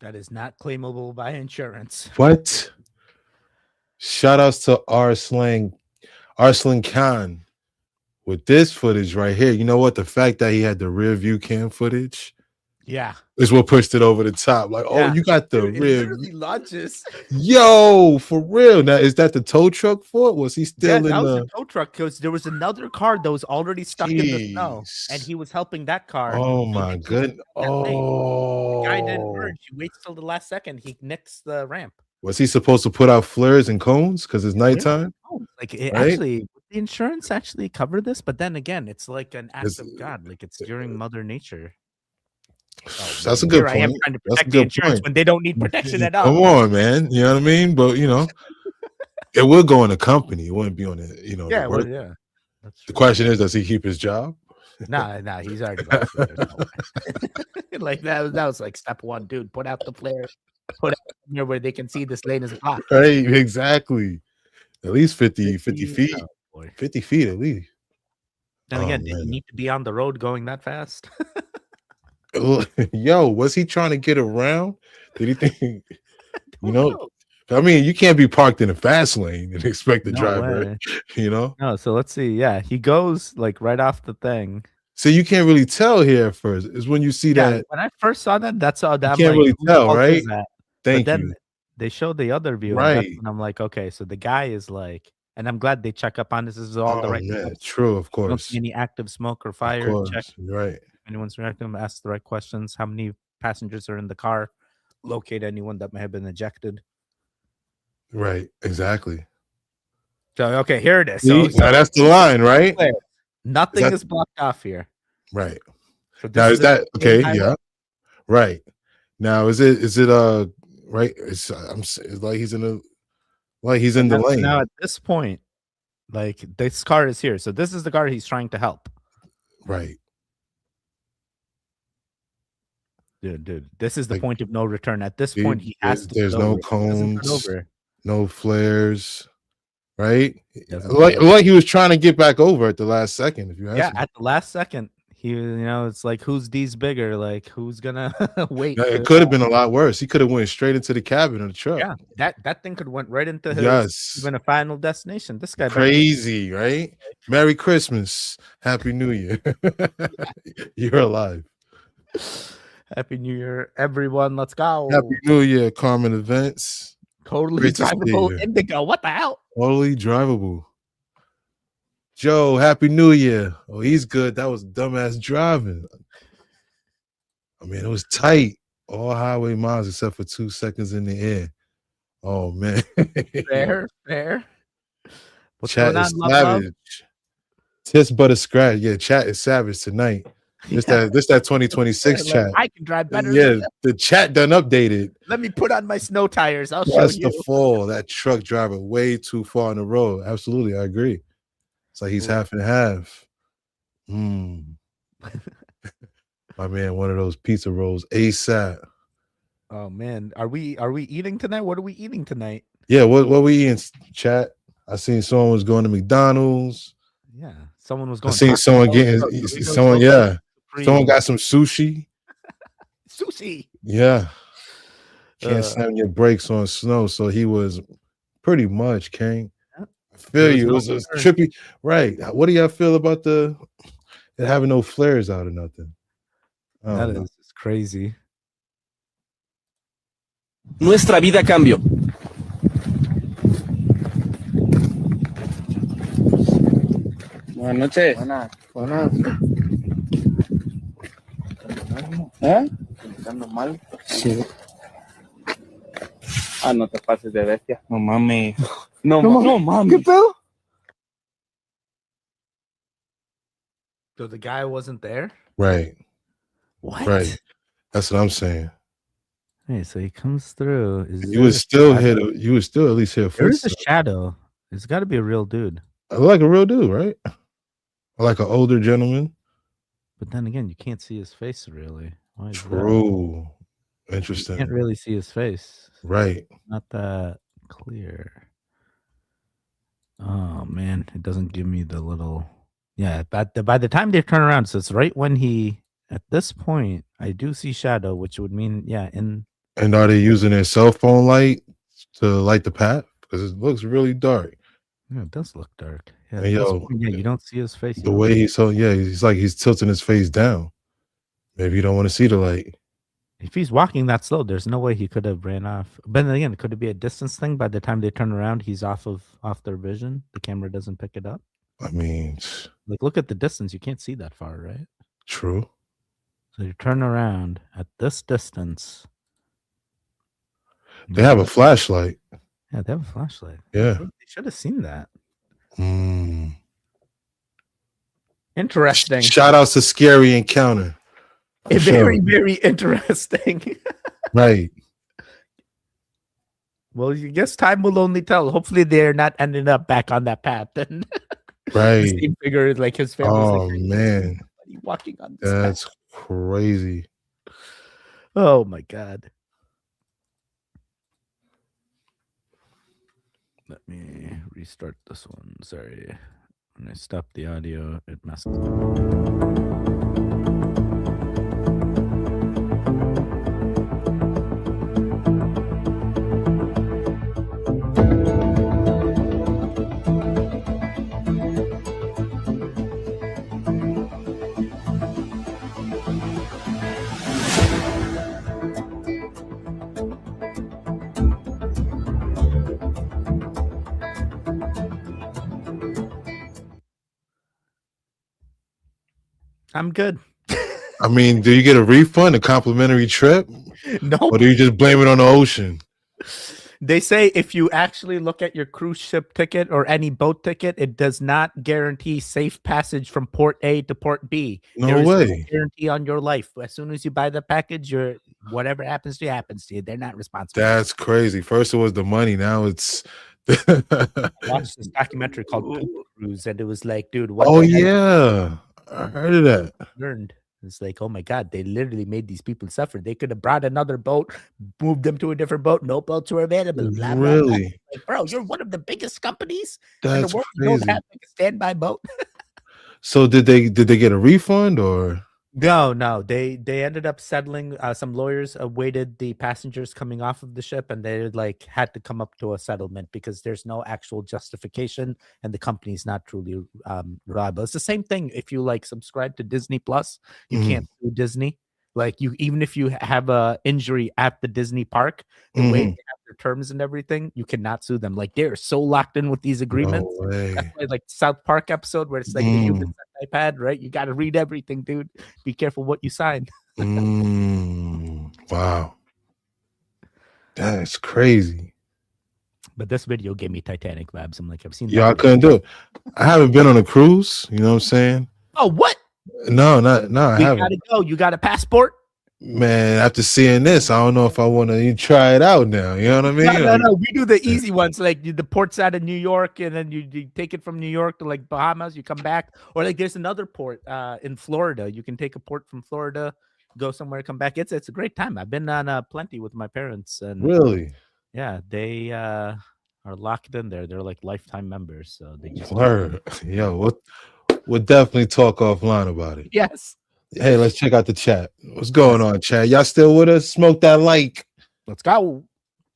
A: That is not claimable by insurance.
B: What? Shout outs to Arslan Khan with this footage right here. You know what? The fact that he had the rear view cam footage,
A: Yeah,
B: is what pushed it over the top. Like,
A: yeah.
B: oh, you got the
A: Dude, it
B: rear.
A: literally launches.
B: Yo, for real. Now, is that the tow truck for it? Was he still
A: That
B: in
A: was
B: the
A: a tow truck because there was another car that was already stuck in the snow, and he was helping that car.
B: Oh my goodness.
A: The guy didn't
B: Oh,
A: merge. He waits till the last second. He nicks the ramp.
B: was he supposed to put out flares and cones because it's nighttime?
A: Like it
B: Right?
A: actually, would the insurance actually cover this? But then again, it's like an act
B: It's-
A: of God. Like it's during Mother Nature.
B: That's a
A: man,
B: good
A: here I am
B: point.
A: trying to
B: That's a
A: protect the
B: good
A: insurance
B: point.
A: when they don't need protection at all.
B: Come on, man. You know what I mean? But it will go on the company. It wouldn't be on the, the
A: Yeah, well,
B: work.
A: yeah. That's
B: The
A: true.
B: question is, does he keep his job?
A: Nah, he's already lost it. There's no way. Like that was like step one, dude. Put out the flare, put it near where they can see this lane is blocked.
B: Right, exactly. At least 50 feet.
A: Oh, boy.
B: 50 feet at least.
A: Then
B: Oh,
A: again, did
B: man.
A: you need to be on the road going that fast?
B: Yo, was he trying to get around? Did he think,
A: Don't know.
B: I mean, you can't be parked in a fast lane and expect the
A: No
B: driver,
A: way. No, so let's see. Yeah, he goes like right off the thing.
B: So you can't really tell here at first. It's when you see that.
A: When I first saw that's all that.
B: You can't really tell, right?
A: Thank
B: you.
A: They showed the other view,
B: Right.
A: and I'm like, okay, so the guy is like, and I'm glad they check up on this. This is all the right.
B: Yeah,
A: steps.
B: true, of
A: Don't
B: course.
A: see any active smoke or fire.
B: Of course,
A: Check
B: right.
A: if anyone's reacting. Ask the right questions. How many passengers are in the car? Locate anyone that may have been ejected.
B: Right, exactly.
A: So okay, here it is.
B: See? Now that's the line, right?
A: Nothing
B: that-
A: is blocked off here.
B: Right.
A: So
B: Now is that
A: the
B: okay?
A: highway.
B: Yeah. Right. Now is it right? It's like he's in the lane.
A: Now at this point, like this car is here. So this is the car he's trying to help.
B: Right.
A: Dude, this is the
B: Like,
A: point of no return. At this point, he has to.
B: There's
A: get
B: no
A: over it. If he doesn't get
B: cones,
A: over it,
B: no flares, right?
A: doesn't
B: Like he was trying to get back over at the last second. If you ask me.
A: at the last second, he, it's like who's these bigger? Like who's gonna wait?
B: Now, it could have been a lot worse. He could have went straight into the cabin of the truck.
A: Yeah, that thing could went right into his
B: Yes.
A: even a final destination. This guy
B: Crazy, right? Merry Christmas, Happy New Year. You're alive.
A: Happy New Year, everyone! Let's go.
B: Happy New Year, Carmen Events.
A: Totally
B: Great to see
A: drivable
B: you.
A: Indigo. What the hell?
B: Totally drivable. Joe, Happy New Year. Oh, he's good. That was dumbass driving. I mean, it was tight. All highway miles except for 2 seconds in the air. Oh man.
A: Fair. What's
B: Chat
A: going
B: is
A: on, love?
B: savage. Tits but a scratch. Yeah, chat is savage tonight. This that 2026
A: Like,
B: chat.
A: I can drive better.
B: Yeah,
A: Than that.
B: the chat done updated.
A: Let me put on my snow tires. I'll show
B: What's
A: you.
B: the fall? That truck driver way too far on the road. Absolutely, I agree. It's like he's half and half. My man, one of those pizza rolls ASAP.
A: Oh man, are we eating tonight? What are we eating tonight?
B: Yeah, what we eating, chat? I seen someone was going to McDonald's.
A: Yeah, someone was
B: I
A: going.
B: seen someone getting someone. Yeah, someone got some sushi.
A: Sushi.
B: Yeah, can't slam your brakes on snow, so he was pretty much King. I feel you. It was trippy, right? What do y'all feel about it having no flares out or nothing?
A: That is crazy.
I: Nuestra vida cambió. Buenas noches. Buenas. ¿Eh? ¿Estando mal? Sí. Ah, no te pases de bestia. No mames. No mames. ¿Qué pedo?
A: So the guy wasn't there?
B: Right.
A: What?
B: Right. That's what I'm saying.
A: Hey, so he comes through.
B: You would still hit. You would still at least hit a
A: There's
B: foot.
A: a shadow. It's got to be a real dude.
B: Like a real dude, right? Like an older gentleman.
A: But then again, you can't see his face really. Why is
B: True.
A: that?
B: Interesting.
A: You can't really see his face.
B: Right.
A: Not that clear. Oh man, it doesn't give me the little. Yeah, but by the time they turn around, so it's right when he. At this point, I do see shadow, which would mean
B: And are they using their cell phone light to light the path? Because it looks really dark.
A: Yeah, it does look dark. Yeah,
B: And
A: you don't see his face.
B: The way he's he's tilting his face down. Maybe you don't want to see the light.
A: If he's walking that slow, there's no way he could have ran off. But then again, could it be a distance thing? By the time they turn around, he's off their vision. The camera doesn't pick it up.
B: I mean,
A: like look at the distance. You can't see that far, right?
B: True.
A: So you turn around at this distance.
B: They have a flashlight.
A: Yeah, they have a flashlight.
B: Yeah.
A: They should have seen that. Interesting.
B: Shout out to Scary Encounter.
A: Very, very interesting.
B: Right.
A: Well, you guess time will only tell. Hopefully, they're not ending up back on that path. Then,
B: right.
A: The same figure like his family.
B: Oh man,
A: walking on this
B: that's
A: path.
B: Crazy.
A: Oh my god. Let me restart this one. Sorry. When I stop the audio, it messes up. I'm good.
B: I mean, do you get a refund, a complimentary trip?
A: No.
B: Or do you just blame it on the ocean?
A: They say if you actually look at your cruise ship ticket or any boat ticket, it does not guarantee safe passage from port A to port B.
B: No way.
A: Guarantee on your life. As soon as you buy the package, whatever happens to you happens to you. They're not responsible.
B: That's crazy. First it was the money. Now it's.
A: I watched this documentary called Poop Cruise, and it was like, dude, what?
B: Oh yeah, I heard of that.
A: Learned. It's like, oh my god, they literally made these people suffer. They could have brought another boat, moved them to a different boat. No boats were available. Blah, blah,
B: really?
A: blah. Like, bro, you're one of the biggest companies
B: That's
A: in the world.
B: crazy.
A: You don't have like a standby boat.
B: So did they get a refund or?
A: No. They ended up settling. Some lawyers awaited the passengers coming off of the ship, and they had to come up to a settlement because there's no actual justification, and the company's not truly reliable. It's the same thing if you subscribe to Disney Plus, you can't sue Disney. Even if you have a injury at the Disney park, the way they have their terms and everything, you cannot sue them. They're so locked in with these agreements.
B: No way.
A: That's why, South Park episode where it's the human iPad, right? You got to read everything, dude. Be careful what you sign.
B: Wow, that's crazy.
A: But this video gave me Titanic vibes. I'm like, I've seen.
B: Yeah, I couldn't do it. I haven't been on a cruise. You know what I'm saying?
A: Oh, what?
B: No, I
A: We
B: haven't.
A: gotta go. You got a passport?
B: Man, after seeing this, I don't know if I want to try it out now. You know what I mean?
A: No. We do the easy ones, like the ports out of New York, and then you take it from New York to like Bahamas. You come back, or like there's another port in Florida. You can take a port from Florida, go somewhere, come back. It's a great time. I've been on plenty with my parents, and
B: Really?
A: yeah, they are locked in there. They're like lifetime members, so they just
B: Word. Yo, we'll definitely talk offline about it.
A: yes.
B: Hey, let's check out the chat. What's going on, chat? Y'all still with us? Smoke that like.
A: Let's go.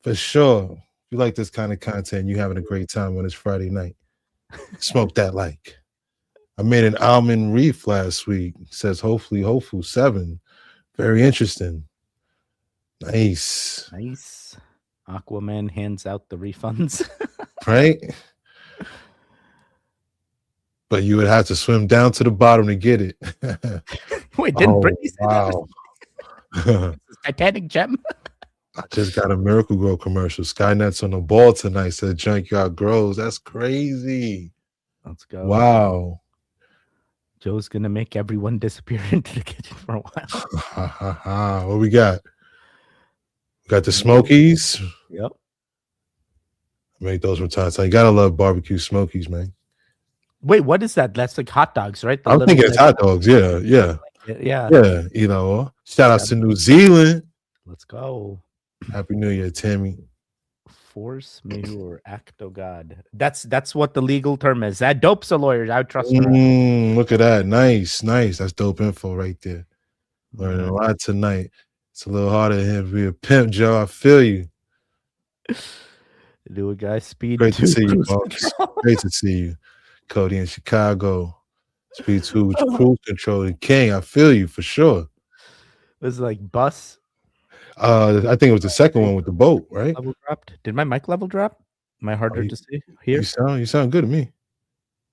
B: For sure. If you like this kind of content, you having a great time when it's Friday night. Smoke that like. I made an almond reef last week. It says hopefully 7. Very interesting. Nice.
A: Aquaman hands out the refunds.
B: Right? But you would have to swim down to the bottom to get it.
A: Wait, didn't Brittany say
B: wow.
A: that? Titanic gem.
B: I just got a Miracle Grow commercial. Skynet's on the ball tonight. Said Junkyard Grows. That's crazy.
A: Let's go.
B: Wow.
A: Joe's gonna make everyone disappear into the kitchen for a while.
B: What we got? We got the Smokies.
A: Yep.
B: Make those from time to time. You gotta love barbecue Smokies, man.
A: Wait, what is that? That's like hot dogs, right?
B: I'm thinking it's hot dogs. Yeah.
A: Yeah.
B: You know, shout outs to New Zealand.
A: Let's go.
B: Happy New Year, Tammy.
A: Force majeure, act of God. That's what the legal term is. That dope's a lawyer. I would trust her.
B: Look at that. Nice. That's dope info right there. Learning a lot tonight. It's a little harder to be a pimp, Joe. I feel you.
A: Do it, guys. Speed.
B: Great to see you, folks. Great to see you. Cody in Chicago. Speed 2 with your cruise control. And King, I feel you for sure.
A: It was like bus.
B: I think it was the second one with the boat, right?
A: Level dropped. Did my mic level drop? Am I harder to see here?
B: You sound good to me.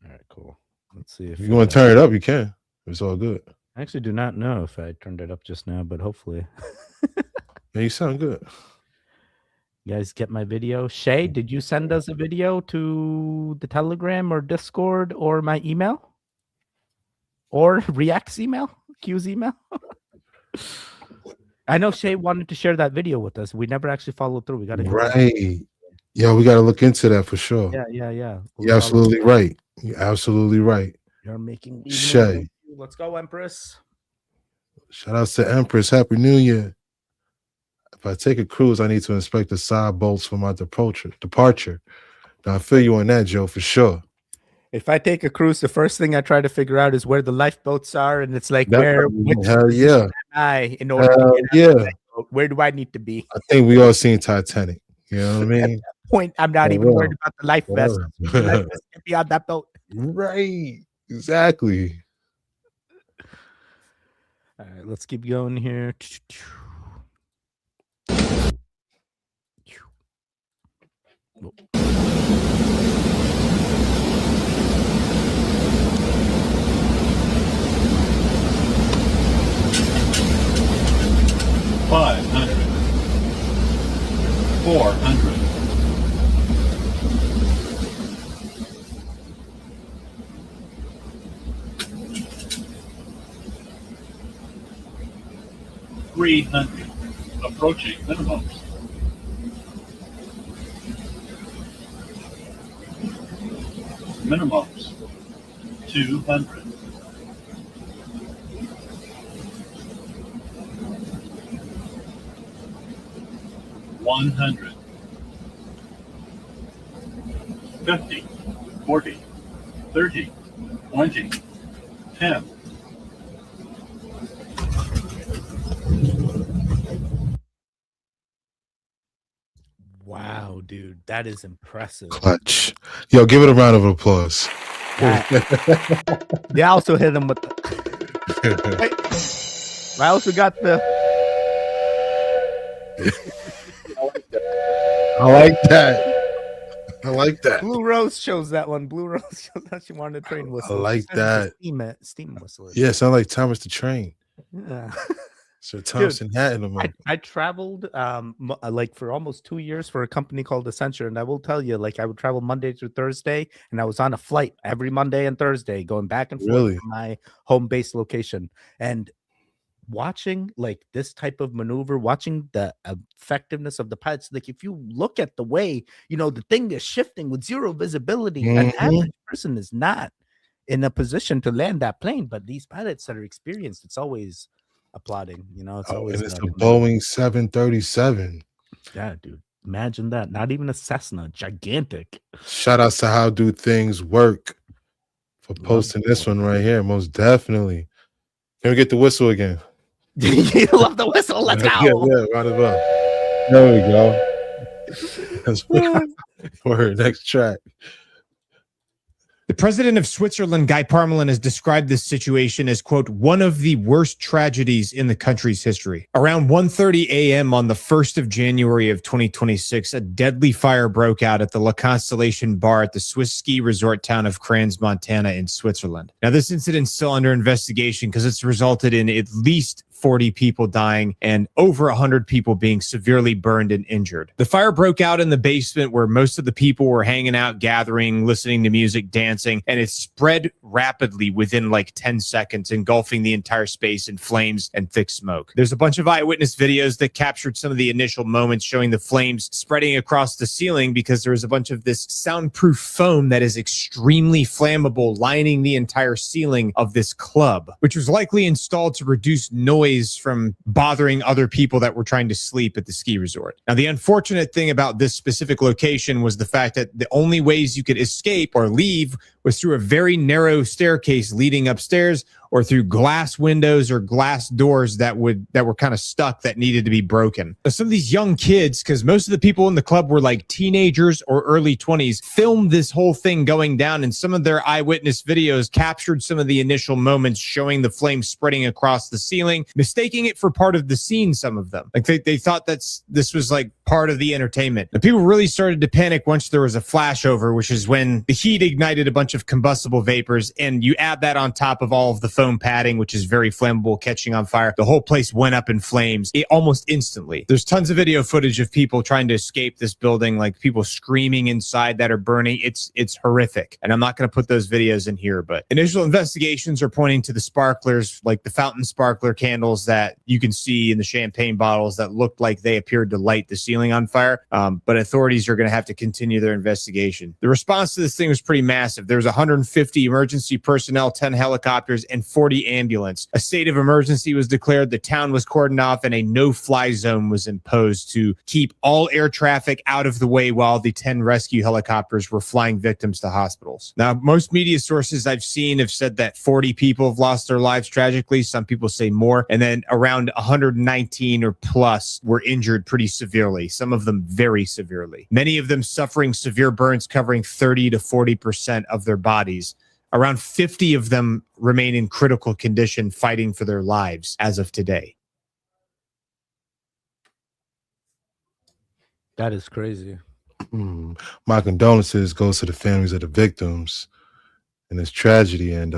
A: All right, cool. Let's see if
B: you want to turn it up, you can. It's all good.
A: I actually do not know if I turned it up just now, but hopefully.
B: Yeah, you sound good.
A: You guys get my video? Shay, did you send us a video to the Telegram or Discord or my email? Or React's email? Q's email? I know Shay wanted to share that video with us. We never actually followed through. We got to
B: right. Yeah, we got to look into that for sure.
A: Yeah.
B: You're absolutely right. You're absolutely right.
A: You're making
B: Shay.
A: Let's go, Empress.
B: Shout out to Empress. Happy New Year. If I take a cruise, I need to inspect the side bolts for my departure. Now I feel you on that, Joe, for sure.
A: If I take a cruise, the first thing I try to figure out is where the lifeboats are, and it's like
B: hell yeah.
A: am I in order to get out of that boat? Where do I need to be?
B: I think we all seen Titanic. You know what I mean?
A: At that point, I'm not even worried about the life vest. The life vest can be on that boat.
B: Right. Exactly.
A: All right, let's keep going here.
J: $500, $400, $300, approaching minimums. Minimums, 200. $100, 50, 40, 30, 20, 10.
A: Wow, dude, that is impressive.
B: Clutch. Yo, give it a round of applause.
A: They also hit him with the... I also got the...
B: I like that. I like that.
A: Blue Rose shows that one. Blue Rose shows that she wanted to train whistle.
B: I like that.
A: Steam whistle.
B: Yeah, sound like Thomas the Train.
A: Yeah.
B: Sir Thompson hat in the
A: I,
B: moment.
A: I traveled like for almost 2 years for a company called Accenture, and I will tell you, like I would travel Monday through Thursday, and I was on a flight every Monday and Thursday, going back and forth
B: Really?
A: from my home base location. And watching like this type of maneuver, watching the effectiveness of the pilots, like if you look at the way, the thing is shifting with zero visibility, an average person is not in a position to land that plane. But these pilots that are experienced, it's always applauding. It's always
B: And it's a Boeing 737.
A: Yeah, dude. Imagine that. Not even a Cessna, gigantic.
B: Shout outs to How Do Things Work for posting this one right here. Most definitely. Can we get the whistle again?
A: You love the whistle. Let's go.
B: Yeah, round of applause. There we go. That's for next track.
K: The president of Switzerland, Guy Parmelin, has described this situation as, quote, one of the worst tragedies in the country's history. Around 1:30 a.m. on the 1st of January of 2026, a deadly fire broke out at the La Constellation bar at the Swiss ski resort town of Crans, Montana in Switzerland. Now, this incident's still under investigation because it's resulted in at least 40 people dying and over 100 people being severely burned and injured. The fire broke out in the basement where most of the people were hanging out, gathering, listening to music, dancing, and it spread rapidly within like 10 seconds, engulfing the entire space in flames and thick smoke. There's a bunch of eyewitness videos that captured some of the initial moments showing the flames spreading across the ceiling because there was a bunch of this soundproof foam that is extremely flammable lining the entire ceiling of this club, which was likely installed to reduce noise from bothering other people that were trying to sleep at the ski resort. Now, the unfortunate thing about this specific location was the fact that the only ways you could escape or leave was through a very narrow staircase leading upstairs or through glass windows or glass doors that were kind of stuck that needed to be broken. Now, some of these young kids, because most of the people in the club were like teenagers or early 20s, filmed this whole thing going down, and some of their eyewitness videos captured some of the initial moments showing the flames spreading across the ceiling, mistaking it for part of the scene, some of them. Like they thought this was like part of the entertainment. Now, people really started to panic once there was a flashover, which is when the heat ignited a bunch of combustible vapors, and you add that on top of all of the foam padding, which is very flammable, catching on fire. The whole place went up in flames almost instantly. There's tons of video footage of people trying to escape this building, like people screaming inside that are burning. It's horrific. And I'm not going to put those videos in here, but initial investigations are pointing to the sparklers, like the fountain sparkler candles that you can see in the champagne bottles that looked like they appeared to light the ceiling on fire. But authorities are going to have to continue their investigation. The response to this thing was pretty massive. There was 150 emergency personnel, 10 helicopters, and 40 ambulance. A state of emergency was declared. The town was cordoned off, and a no-fly zone was imposed to keep all air traffic out of the way while the 10 rescue helicopters were flying victims to hospitals. Now, most media sources I've seen have said that 40 people have lost their lives tragically. Some people say more. And then around 119 or plus were injured pretty severely, some of them very severely. Many of them suffering severe burns covering 30 to 40% of their bodies. Around 50 of them remain in critical condition, fighting for their lives as of today.
A: That is crazy.
B: My condolences goes to the families of the victims in this tragedy, and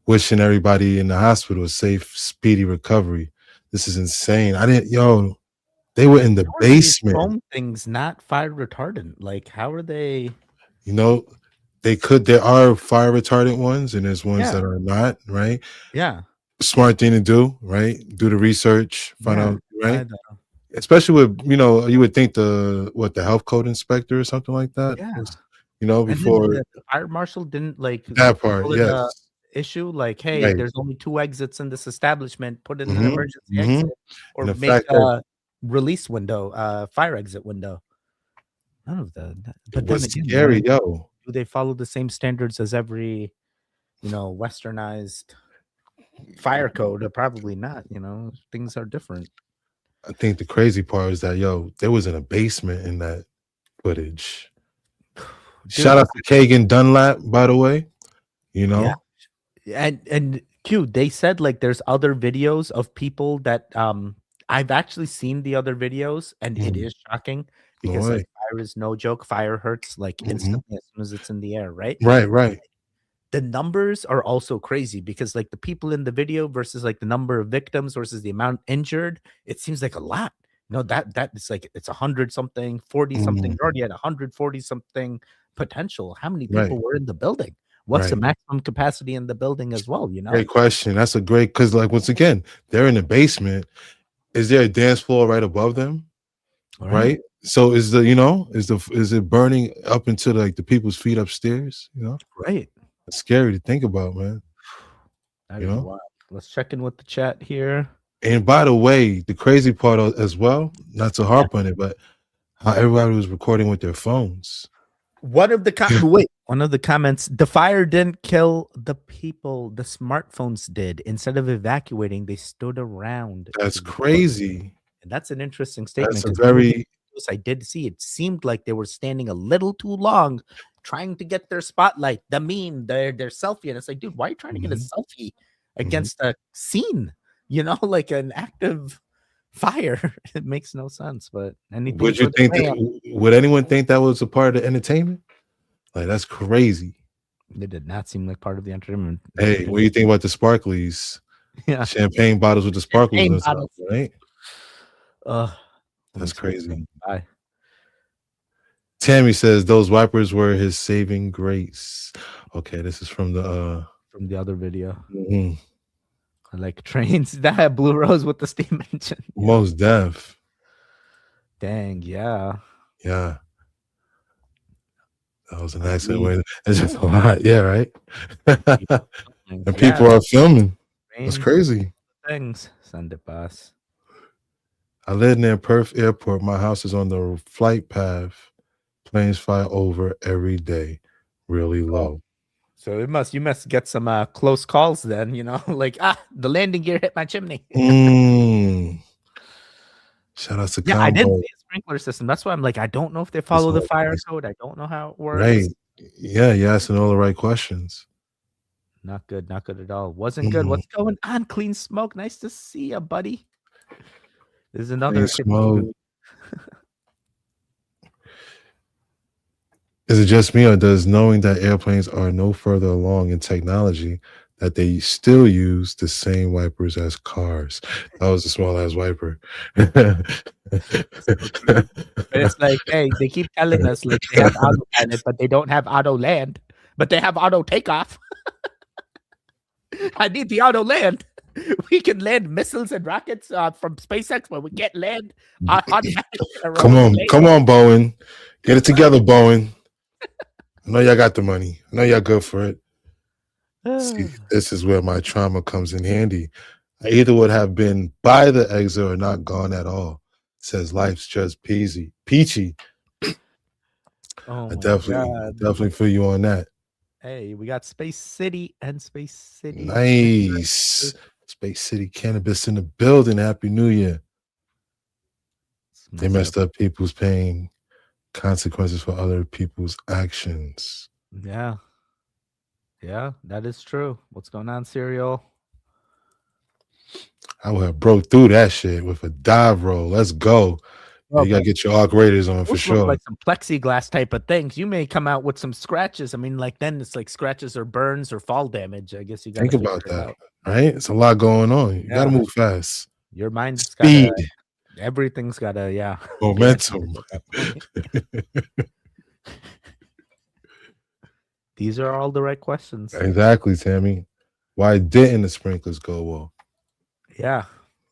B: wishing everybody in the hospital a safe, speedy recovery. This is insane. They were in the basement.
A: Foam things not fire retardant. Like, how are they?
B: There are fire retardant ones, and there's ones that are not, right?
A: Yeah.
B: Smart thing to do, right? Do the research, find out, right? Especially with, you would think the health code inspector or something like that.
A: Yeah.
B: Before
A: the fire marshal didn't like
B: that part, yes.
A: Issue like, hey, there's only 2 exits in this establishment, put in an emergency exit, or make a release window, fire exit window. None of that. But
B: then again, scary,
A: do they follow the same standards as every, westernized fire code? Probably not. Things are different.
B: I think the crazy part is that there was in a basement in that footage. Shout out to Kagan Dunlap, by the way.
A: Yeah. And Q, they said like there's other videos of people that I've actually seen the other videos, and it is shocking because like, fire is no joke. Fire hurts like instantly as soon as it's in the air, right?
B: Right.
A: the numbers are also crazy because like the people in the video versus like the number of victims versus the amount injured, it seems like a lot. That it's like it's 100 something, 40 something. You're already at 140 something potential. How many people were in the building? What's the maximum capacity in the building as well?
B: Great question. That's a great, because like once again, they're in the basement. Is there a dance floor right above them? Right. So is it burning up into like the people's feet upstairs?
A: Right.
B: It's scary to think about, man.
A: Wild. Let's check in with the chat here.
B: And by the way, the crazy part as well, not to harp on it, but how everybody was recording with their phones.
A: One of the comments, the fire didn't kill the people, the smartphones did. Instead of evacuating, they stood around.
B: That's crazy.
A: And that's an interesting statement.
B: That's a very
A: I did see it seemed like they were standing a little too long trying to get their spotlight, the meme, their selfie. And it's like, dude, why are you trying to get a selfie against a scene? Like an active fire. It makes no sense. But
B: would you think would anyone think that was a part of the entertainment? Like, that's crazy.
A: They did not seem like part of the entertainment.
B: Hey, what do you think about the sparklies?
A: Yeah,
B: champagne bottles with the sparkles, right? That's crazy.
A: Bye.
B: Tammy says those wipers were his saving grace. Okay, this is from the
A: other video. I like trains. That had Blue Rose with the steam engine.
B: Most deaf.
A: Dang, yeah.
B: Yeah. That was an excellent way. It's just a lot. Yeah, right? And people are filming. That's crazy.
A: Things. Send it, boss.
B: I live near Perth Airport. My house is on the flight path. Planes fly over every day. Really low.
A: So you must get some close calls then, like the landing gear hit my chimney.
B: Shout out to
A: I didn't see a sprinkler system. That's why I'm like, I don't know if they follow the fire code. I don't know how it works.
B: Right. Yeah, you're asking all the right questions.
A: Not good at all. Wasn't good. What's going on? Clean Smoke. Nice to see you, buddy. There's another
B: smoke. Is it just me, or does knowing that airplanes are no further along in technology that they still use the same wipers as cars? That was a small ass wiper.
A: It's like, hey, they keep telling us like they have autopilot, but they don't have auto land, but they have auto takeoff. I need the auto land. We can land missiles and rockets from SpaceX, but we can't land.
B: Come on, Boeing. Get it together, Boeing. I know y'all got the money. I know y'all good for it. See, this is where my trauma comes in handy. I either would have been by the exit or not gone at all. Says life's just peachy. I definitely feel you on that.
A: Hey, we got Space City and Space City.
B: Nice. Space City Cannabis in the building. Happy New Year. They messed up people's pain. Consequences for other people's actions.
A: Yeah, that is true. What's going on, Serial?
B: I would have broke through that shit with a dive roll. Let's go. You gotta get your arc raiders on for sure.
A: Like some plexiglass type of things. You may come out with some scratches. I mean, like then it's like scratches or burns or fall damage. I guess you gotta
B: think about that, right? It's a lot going on. You gotta move fast.
A: Your mind's
B: speed.
A: Everything's gotta,
B: momentum.
A: These are all the right questions.
B: Exactly, Tammy. Why didn't the sprinklers go well?
A: Yeah.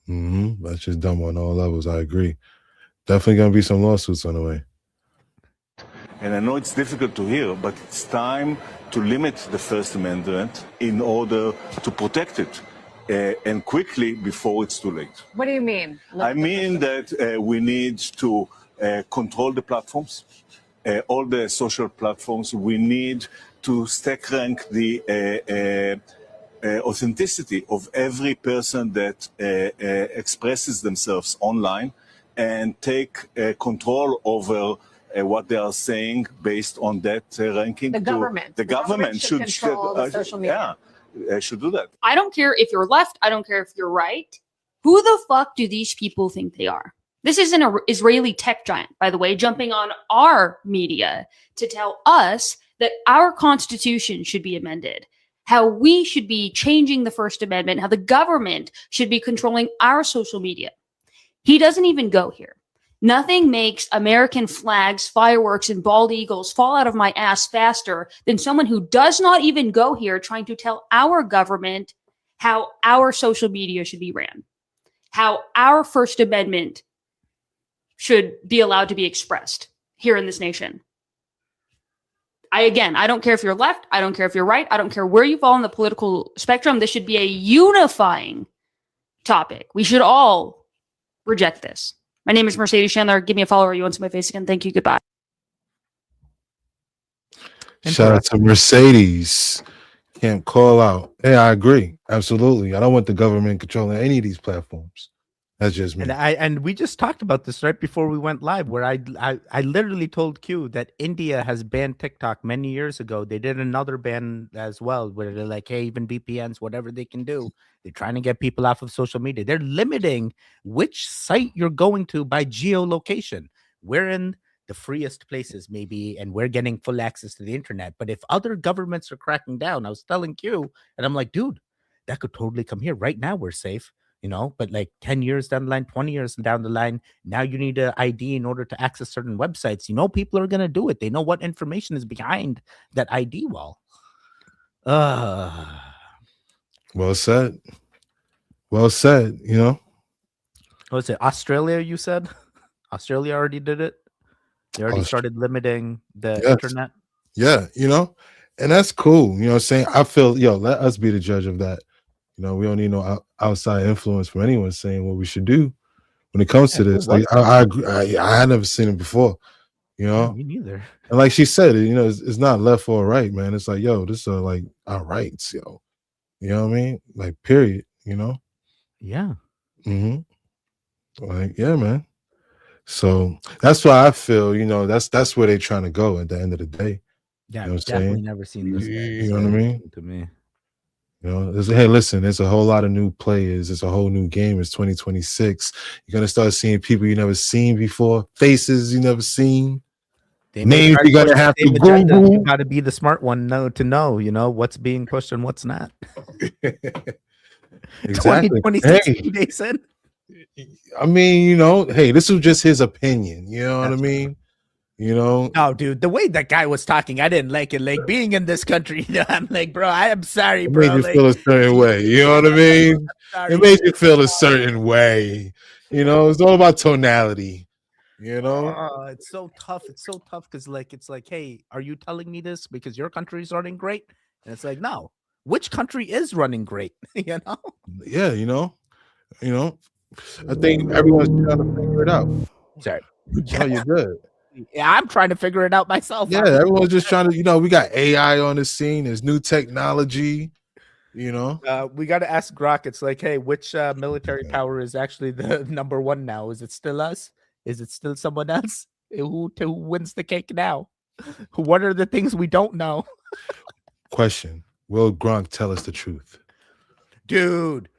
B: That's just dumb on all levels. I agree. Definitely gonna be some lawsuits on the way.
L: And I know it's difficult to hear, but it's time to limit the First Amendment in order to protect it. And quickly before it's too late.
M: What do you mean?
L: I mean that we need to control the platforms, all the social platforms. We need to stack rank the authenticity of every person that expresses themselves online and take control over what they are saying based on that ranking.
M: The government.
L: The government should
M: control the social media.
L: Should do that.
N: I don't care if you're left. I don't care if you're right. Who the fuck do these people think they are? This is an Israeli tech giant, by the way, jumping on our media to tell us that our Constitution should be amended, how we should be changing the First Amendment, how the government should be controlling our social media. He doesn't even go here. Nothing makes American flags, fireworks, and bald eagles fall out of my ass faster than someone who does not even go here trying to tell our government how our social media should be ran, how our First Amendment should be allowed to be expressed here in this nation. I don't care if you're left. I don't care if you're right. I don't care where you fall on the political spectrum. This should be a unifying topic. We should all reject this. My name is Mercedes Chandler. Give me a follow or you want to see my face again. Thank you. Goodbye.
B: Shout out to Mercedes. Can't call out. Hey, I agree. Absolutely. I don't want the government controlling any of these platforms. That's just me.
A: And we just talked about this right before we went live, where I literally told Q that India has banned TikTok many years ago. They did another ban as well, where they're like, hey, even VPNs, whatever they can do, they're trying to get people off of social media. They're limiting which site you're going to by geolocation. We're in the freest places, maybe, and we're getting full access to the internet. But if other governments are cracking down, I was telling Q, and I'm like, dude, that could totally come here. Right now, we're safe. But like 10 years down the line, 20 years down the line, now you need an ID in order to access certain websites. People are going to do it. They know what information is behind that ID wall.
B: Well said. Well said, What
A: was it? Australia, you said? Australia already did it? They already started limiting the internet?
B: Yeah, and that's cool. You know what I'm saying? I feel, let us be the judge of that. We don't need no outside influence from anyone saying what we should do when it comes to this. Like I agree. I had never seen it before.
A: Me neither.
B: And like she said, it's not left or right, man. It's like, this are like our rights, You know what I mean? Like, period.
A: Yeah.
B: Like, yeah, man. So that's why I feel, that's where they're trying to go at the end of the day.
A: Yeah,
B: I've
A: definitely never seen this.
B: You know what I mean?
A: To me.
B: Hey, listen, there's a whole lot of new players. It's a whole new game. It's 2026. You're going to start seeing people you never seen before, faces you never seen, names you're going to have to Google.
A: You got to be the smart one to know, what's being pushed and what's not.
B: Exactly.
A: 2026 days in.
B: I mean, hey, this was just his opinion. You know what I mean?
A: No, dude, the way that guy was talking, I didn't like it. Like, being in this country, I'm like, bro, I am sorry, bro.
B: It made you feel a certain way. You know what I mean? It made you feel a certain way. It's all about tonality.
A: It's so tough. It's so tough because, it's like, hey, are you telling me this because your country is running great? And it's like, no, which country is running great?
B: Yeah, I think everyone's trying to figure it out.
A: Sorry.
B: Oh, you're good.
A: Yeah, I'm trying to figure it out myself.
B: Yeah, everyone's just trying to, we got AI on the scene. There's new technology,
A: We got to ask Grok. It's like, hey, which military power is actually the number one now? Is it still us? Is it still someone else? Who wins the cake now? What are the things we don't know?
B: Question: will Gronk tell us the truth?
A: Dude.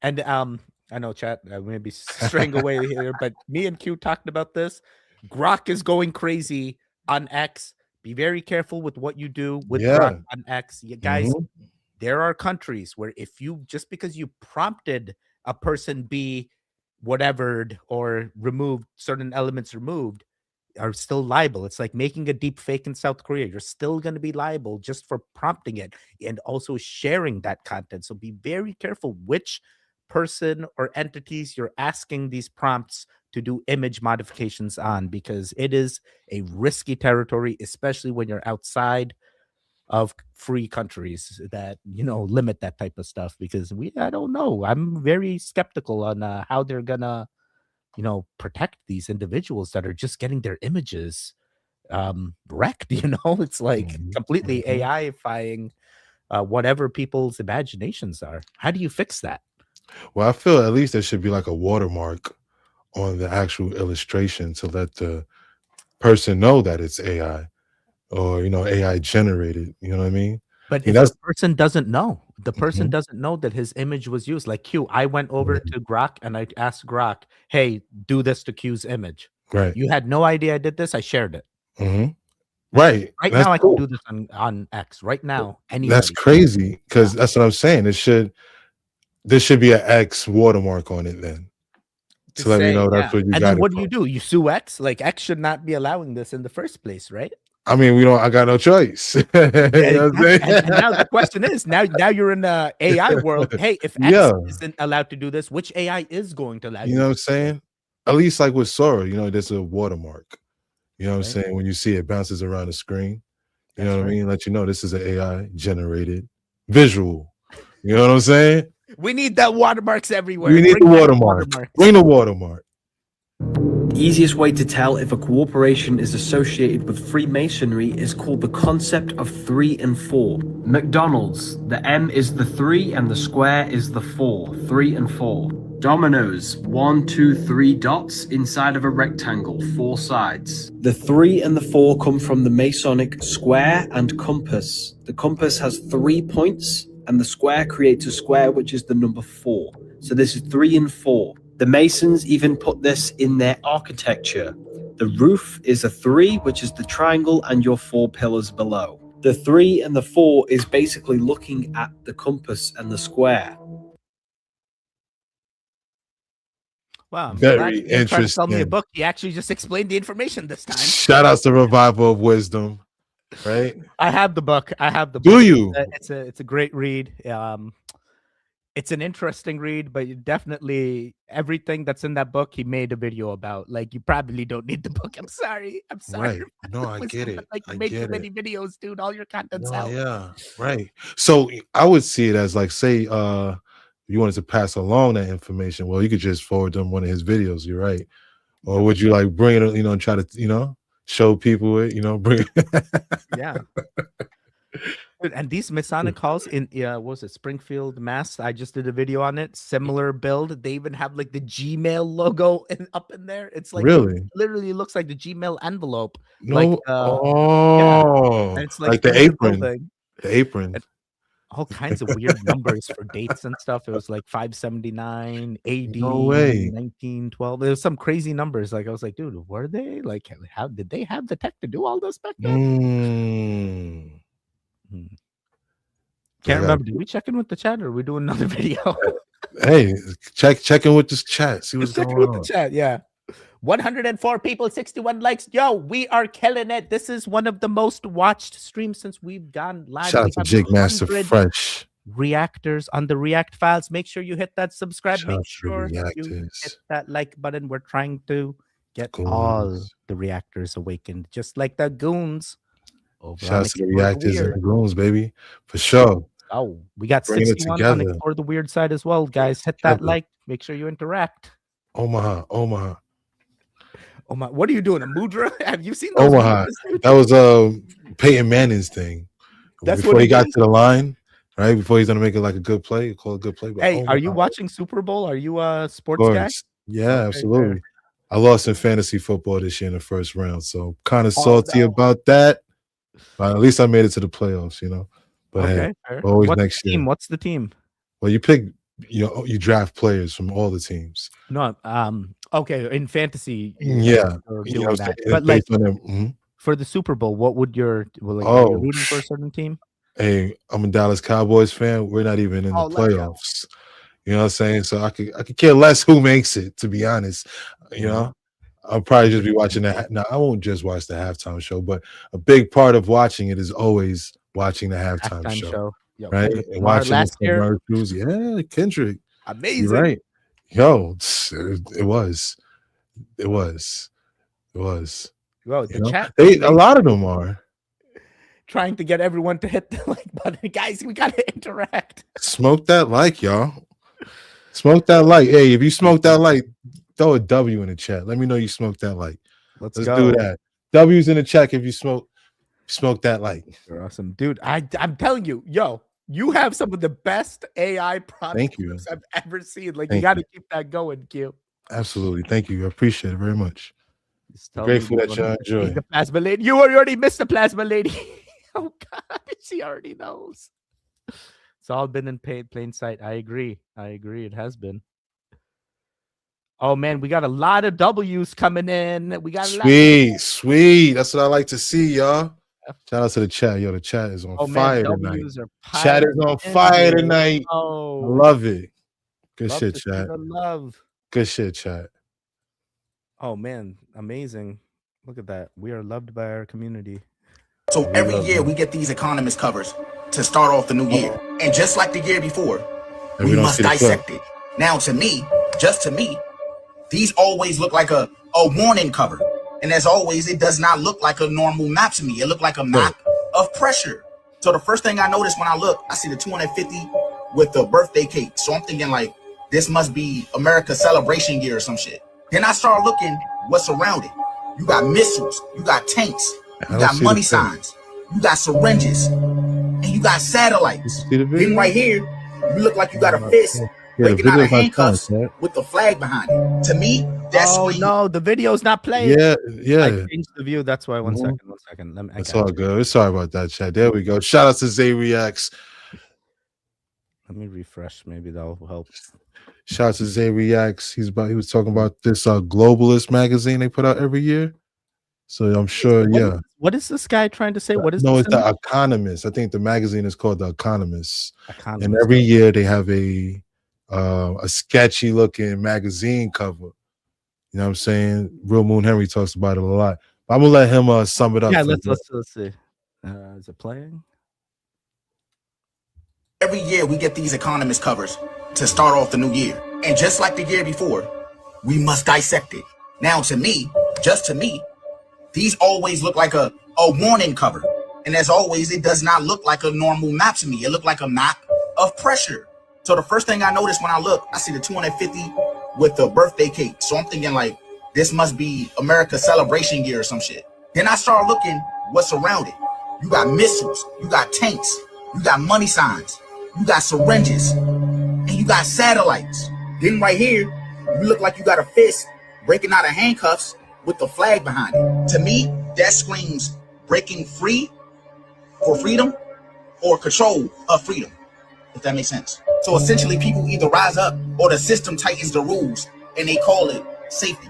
A: And I know, chat, I may be straying away here, but me and Q talked about this. Grok is going crazy on X. Be very careful with what you do with Grok on X. You guys, there are countries where just because you prompted a person be whatevered or removed, certain elements removed, are still liable. It's like making a deep fake in South Korea. You're still going to be liable just for prompting it and also sharing that content. So be very careful which person or entities you're asking these prompts to do image modifications on, because it is a risky territory, especially when you're outside of free countries that limit that type of stuff. Because I don't know, I'm very skeptical on how they're gonna protect these individuals that are just getting their images wrecked. It's like completely AI-ifying whatever people's imaginations are. How do you fix that?
B: Well, I feel at least there should be like a watermark on the actual illustration to let the person know that it's AI or AI generated. You know what I mean?
A: But if the person doesn't know, doesn't know that his image was used. Like Q, I went over to Grok and I asked Grok, hey, do this to Q's image.
B: Right.
A: You had no idea I did this. I shared it.
B: Right.
A: Right
B: That's
A: now, I
B: cool.
A: can do this on X. Right now, anybody.
B: That's crazy because that's what I'm saying. There should be an X watermark on it then to let me know that's what you
A: And
B: got
A: then
B: it
A: what
B: from.
A: do? You sue X? Like X should not be allowing this in the first place, right?
B: I mean, I got no choice. You know what I'm saying?
A: And now the question is, now you're in the AI world. Hey, if X
B: Yeah.
A: isn't allowed to do this, which AI is going to allow
B: You know what I'm saying? At least like with Sora, there's a watermark. You know what I'm saying? When you see it bounces around the screen, you know what I mean? Let you know this is an AI generated visual. You know what I'm saying?
A: We need that watermarks everywhere.
B: We need
A: Bring
B: the
A: back
B: watermark. Bring the watermark.
O: The easiest way to tell if a corporation is associated with Freemasonry is called the concept of 3 and 4. McDonald's, the M is the 3 and the square is the 4. 3 and 4. Dominoes, 1, 2, 3 dots inside of a rectangle, 4 sides. The 3 and the 4 come from the Masonic square and compass. The compass has 3 points, and the square creates a square, which is the number 4. So this is 3 and 4. The Masons even put this in their architecture. The roof is a 3, which is the triangle, and your 4 pillars below. The 3 and the 4 is basically looking at the compass and the square.
A: Wow, I'm
B: Very
A: glad you didn't try to sell me a
B: interesting.
A: book. He actually just explained the information this time.
B: Shout out to Revival of Wisdom. Right?
A: I have the book.
B: Do
A: book.
B: you?
A: It's a great read. It's an interesting read, but you definitely everything that's in that book he made a video about. Like you probably don't need the book. I'm sorry.
B: Right. No, I get it.
A: Like you
B: I
A: make too
B: get
A: many
B: it.
A: videos, dude. All your content's
B: No,
A: out.
B: yeah. Right. So I would see it as like, say, you wanted to pass along that information. Well, you could just forward them one of his videos. You're right. Or would you like bring it, and try to, show people it, bring
A: Yeah. Dude, and these Masonic halls in what was it, Springfield, Mass? I just did a video on it. Similar build. They even have like the Gmail logo up in there. It's like
B: Really?
A: literally looks like the Gmail envelope.
B: No.
A: Like
B: Oh,
A: and it's
B: like
A: in
B: the apron.
A: building.
B: The apron.
A: And all kinds of weird numbers for dates and stuff. It was like 579 AD,
B: No way.
A: 1912. There was some crazy numbers. Like I was like, dude, were they like how did they have the tech to do all this back then? Can't remember. Did we check in with the chat or are we doing another video?
B: Hey, check in with this chat. See what's
A: Check in
B: going
A: with
B: on.
A: the chat. Yeah. 104 people, 61 likes. Yo, we are killing it. This is one of the most watched streams since we've gone live.
B: Shout out to Jig Master
A: 100
B: Fresh.
A: reactors on the React files. Make sure you hit that subscribe.
B: Shout
A: Make
B: out to the
A: sure you
B: reactors.
A: hit that like button. We're trying to get
B: Goons.
A: all the reactors awakened, just like the goons. Over
B: Shout
A: on
B: out to the
A: Explore
B: reactors and
A: Weird.
B: the goons, baby. For sure.
A: Oh, we got
B: Bringing it
A: 61 on
B: together.
A: Explore the Weird side as well, guys. Hit that
B: Together.
A: like. Make sure you interact.
B: Omaha.
A: Oh my! What are you doing, a mudra? Have you seen those?
B: Omaha.
A: mudras, dude?
B: That was Peyton Manning's thing.
A: That's
B: Before
A: what
B: he
A: he
B: got
A: did?
B: to the line, right? Before he's gonna make it like a good play, call it a good play. But
A: Hey, are you
B: Omaha,
A: watching Super Bowl? Are you a
B: of
A: sports guy?
B: course. Yeah,
A: Okay,
B: absolutely.
A: fair.
B: I lost in fantasy football this year in the first round, so kind of
A: Oh,
B: salty
A: no.
B: about that. But at least I made it to the playoffs, But
A: Okay,
B: hey,
A: fair.
B: always
A: What's
B: next
A: the
B: year.
A: team? What's the team?
B: Well, you pick, you draft players from all the teams.
A: No, okay, in fantasy,
B: Yeah,
A: you're
B: you know
A: doing
B: what I'm
A: that.
B: saying?
A: But like
B: Based on them. Mhm.
A: for the Super Bowl, what would are you rooting for a certain team?
B: Hey, I'm a Dallas Cowboys fan. We're not even in the
A: Oh, let's go.
B: playoffs. You know what I'm saying? So I could care less who makes it, to be honest. I'll probably just be watching that. Now, I won't just watch the halftime show, but a big part of watching it is always watching the halftime show.
A: Yo,
B: Right?
A: Kendrick
B: And
A: Lamar
B: watching
A: last
B: the
A: year,
B: commercials. Yeah, Kendrick.
A: amazing.
B: You're right. Yo, it was. It was.
A: Bro, the chat
B: A lot of them are.
A: trying to get everyone to hit the like button. Guys, we gotta interact.
B: Smoke that like, y'all. Smoke that like. Hey, if you smoke that like, throw a W in the chat. Let me know you smoke that like.
A: Let's
B: do
A: go.
B: that. W's in the chat if you smoke that like.
A: You're awesome, dude. I'm telling you, yo, you have some of the best AI product clips I've ever seen. Like, you got to keep that going, Q.
B: Absolutely. Thank you. I appreciate it very much.
A: Tell
B: Grateful
A: me
B: that you enjoy.
A: the plasma lady. You already missed the plasma lady. Oh God, she already knows. It's all been in plain sight. I agree. It has been. Oh man, we got a lot of W's coming in. We got a lot.
B: Sweet. That's what I like to see, y'all. Shout out to the chat. Yo, the chat is on fire tonight. Chat is on fire tonight.
A: Oh,
B: I love it. Good
A: love
B: shit,
A: to see
B: chat.
A: the love.
B: Good shit, chat.
A: Oh man, amazing. Look at that. We are loved by our community.
P: So every year we get these Economist covers to start off the new year. And just like the year before, we must dissect it. Now to me, just to me, these always look like a warning cover. And as always, it does not look like a normal map to me. It looked like a map of pressure. So the first thing I noticed when I look, I see the 250 with the birthday cake. So I'm thinking like, this must be America's celebration year or some shit. Then I start looking what's around it. You got missiles, you got tanks, you got money signs, you got syringes, and you got satellites. Then right here, you look like you got a fist breaking out of handcuffs with the flag behind it. To me, that's
A: no, the video's not playing.
B: Yeah.
A: I changed the view. That's why. One second.
B: That's all good. Sorry about that, chat. There we go. Shout out to Zay Reacts.
A: Let me refresh. Maybe that'll help.
B: Shout out to Zay Reacts. He was talking about this globalist magazine they put out every year. So I'm sure,
A: What is this guy trying to say? What is
B: no,
A: this
B: it's the Economist. I think the magazine is called the Economist.
A: Economist.
B: And every year they have a sketchy looking magazine cover. You know what I'm saying? Real Moon Henry talks about it a lot. But I'm gonna let him sum it up.
A: Yeah, let's see. Is it playing?
P: Every year we get these Economist covers to start off the new year. And just like the year before, we must dissect it. Now to me, just to me, these always look like a warning cover. And as always, it does not look like a normal map to me. It looked like a map of pressure. So the first thing I noticed when I look, I see the 250 with the birthday cake. So I'm thinking like, this must be America's celebration year or some shit. Then I start looking what's around it. You got missiles, you got tanks, you got money signs, you got syringes, and you got satellites. Then right here, you look like you got a fist breaking out of handcuffs with the flag behind it. To me, that screams breaking free for freedom or control of freedom, if that makes sense. So essentially, people either rise up or the system tightens the rules and they call it safety.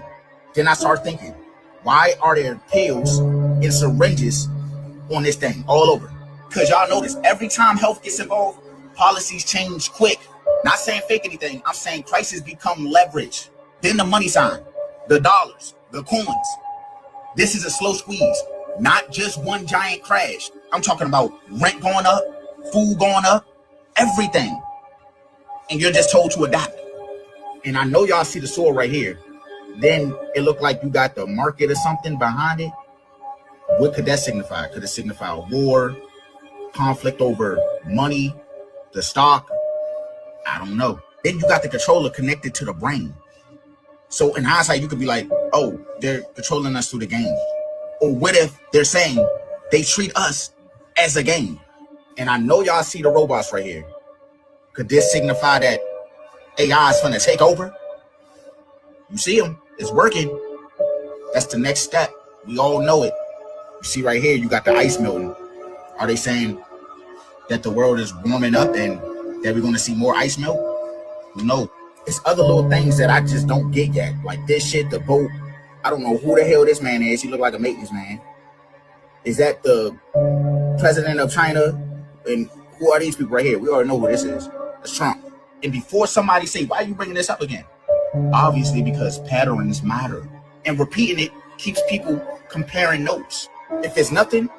P: Then I start thinking, why are there pills and syringes on this thing all over? Because y'all notice every time health gets involved, policies change quick. Not saying fake anything, I'm saying crises become leverage. Then the money sign, the dollars, the coins. This is a slow squeeze, not just one giant crash. I'm talking about rent going up, food going up, everything. And you're just told to adapt. And I know y'all see the sword right here. Then it looked like you got the market or something behind it. What could that signify? Could it signify a war, conflict over money, the stock? I don't know. Then you got the controller connected to the brain. So in hindsight, you could be like, oh, they're controlling us through the game. Or what if they're saying they treat us as a game? And I know y'all see the robots right here. Could this signify that AI is gonna take over? You see them, it's working. That's the next step. We all know it. You see right here, you got the ice melting. Are they saying that the world is warming up and that we're gonna see more ice melt? No. It's other little things that I just don't get yet. Like this shit, the boat. I don't know who the hell this man is. He look like a maintenance man. Is that the president of China? And who are these people right here? We already know who this is. It's Trump. And before somebody say, why are you bringing this up again? Obviously because patterns matter. And repeating it keeps people comparing notes. If it's nothing,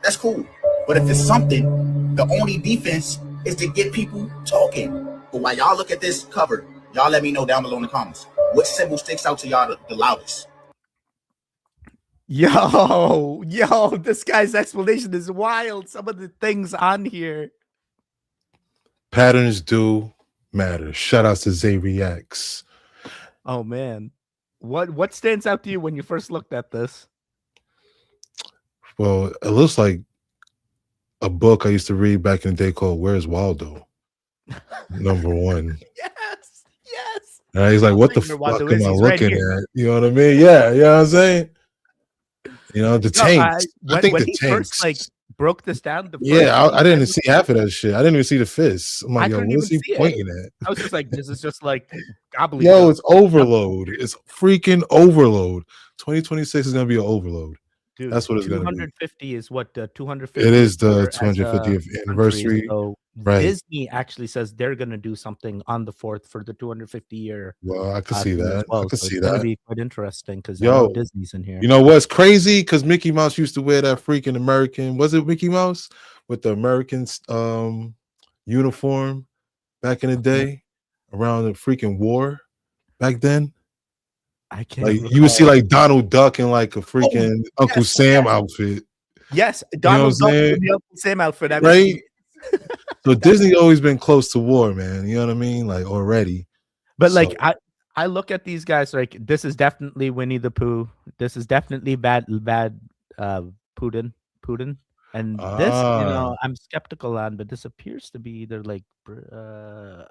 P: that's cool. But if it's something, the only defense is to get people talking. But while y'all look at this cover, y'all let me know down below in the comments. What symbol sticks out to y'all the loudest?
A: Yo, this guy's explanation is wild. Some of the things on here.
B: Patterns do matter. Shout out to Zay Reacts.
A: Oh man. What stands out to you when you first looked at this?
B: Well, it looks like a book I used to read back in the day called Where's Waldo? Number one.
A: Yes.
B: And he's like, what the fuck am I looking at? You know what I mean? Yeah, you know what I'm saying? You know, the tanks. I think the tanks.
A: First, broke this down.
B: Yeah, I didn't see half of that shit. I didn't even see the fist. I'm
A: I
B: like, yo,
A: couldn't
B: what's
A: even
B: he
A: see
B: pointing
A: it.
B: at?
A: I was just like, this is just like gobbledygook.
B: Yo, it's overload. It's freaking overload. 2026 is gonna be an overload.
A: Dude,
B: That's what it's gonna be.
A: 250 is what 250.
B: It is the
A: year as a
B: 250th anniversary.
A: So
B: Right.
A: Disney actually says they're going to do something on the 4th for the 250 year.
B: Well, I could see
A: thing as
B: that.
A: well.
B: I could
A: So
B: see
A: it's going to
B: that.
A: be quite interesting because
B: Yo,
A: Disney's in here.
B: You know what's crazy? Because Mickey Mouse used to wear that freaking American. Was it Mickey Mouse with the American uniform back in the day around the freaking war back then?
A: I can't.
B: Like you would see like Donald Duck in like a freaking Uncle
A: yes,
B: Sam
A: yes.
B: outfit.
A: Yes,
B: You know
A: Donald
B: what I'm
A: Duck
B: saying?
A: in the Uncle Sam outfit. I mean,
B: Right? So Disney always been close to war, man. You know what I mean? Like already.
A: But
B: So-
A: like I look at these guys like this is definitely Winnie the Pooh. This is definitely bad Putin. And this, I'm skeptical on, but this appears to be either like I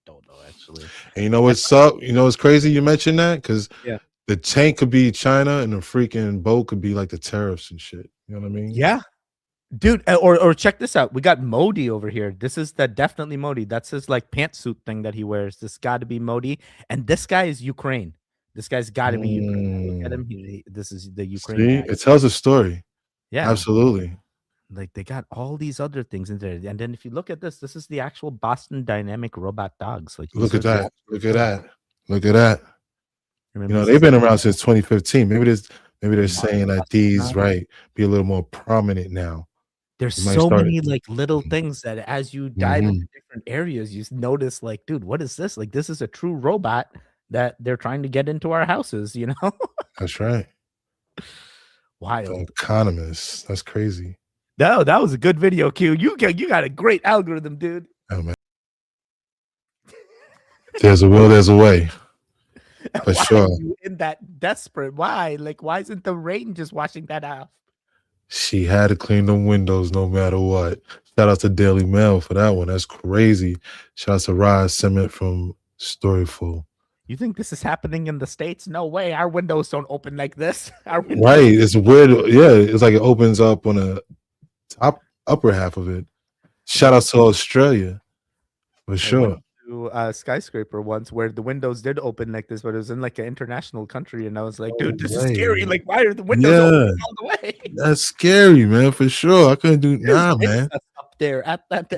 A: don't know actually.
B: And you know what's up? You know what's crazy? You mentioned that because
A: Yeah.
B: the tank could be China and the freaking boat could be like the tariffs and shit. You know what I mean?
A: Yeah. Dude, or check this out. We got Modi over here. This is definitely Modi. That's his like pantsuit thing that he wears. This got to be Modi. And this guy is Ukraine. This guy's got to be Ukraine. Look at him. This is the Ukraine.
B: See,
A: guy.
B: it tells a story.
A: Yeah.
B: Absolutely.
A: Like they got all these other things in there. And then if you look at this is the actual Boston Dynamic robot dogs. Like
B: Look at
A: these are
B: that. Look at that. Look at that.
A: Remember
B: You know,
A: this
B: they've been
A: is-
B: around since 2015. Maybe they're saying that these be a little more prominent now.
A: There's
B: You might
A: so
B: start-
A: many like little things that as you dive into different areas, you notice like, dude, what is this? Like, this is a true robot that they're trying to get into our houses, you know?
B: That's right.
A: Wild.
B: The Economist. That's crazy.
A: No, that was a good video, Q. You got a great algorithm, dude.
B: Oh man. There's a will, there's a way. For
A: Why
B: sure.
A: are you in that desperate? Why? Like, why isn't the rain just washing that off?
B: She had to clean the windows no matter what. Shout out to Daily Mail for that one. That's crazy. Shout out to Rise Cement from Storyful.
A: You think this is happening in the States? No way. Our windows don't open like this. Our windows-
B: Right. It's weird. Yeah. It's like it opens up on a upper half of it. Shout out to Australia. For sure.
A: To a skyscraper once where the windows did open like this, but it was in like an international country, and I was like, dude, this is scary. Like, why are the windows open all the way?
B: That's scary, man, for sure. I couldn't do
A: There's
B: man.
A: insects up there at that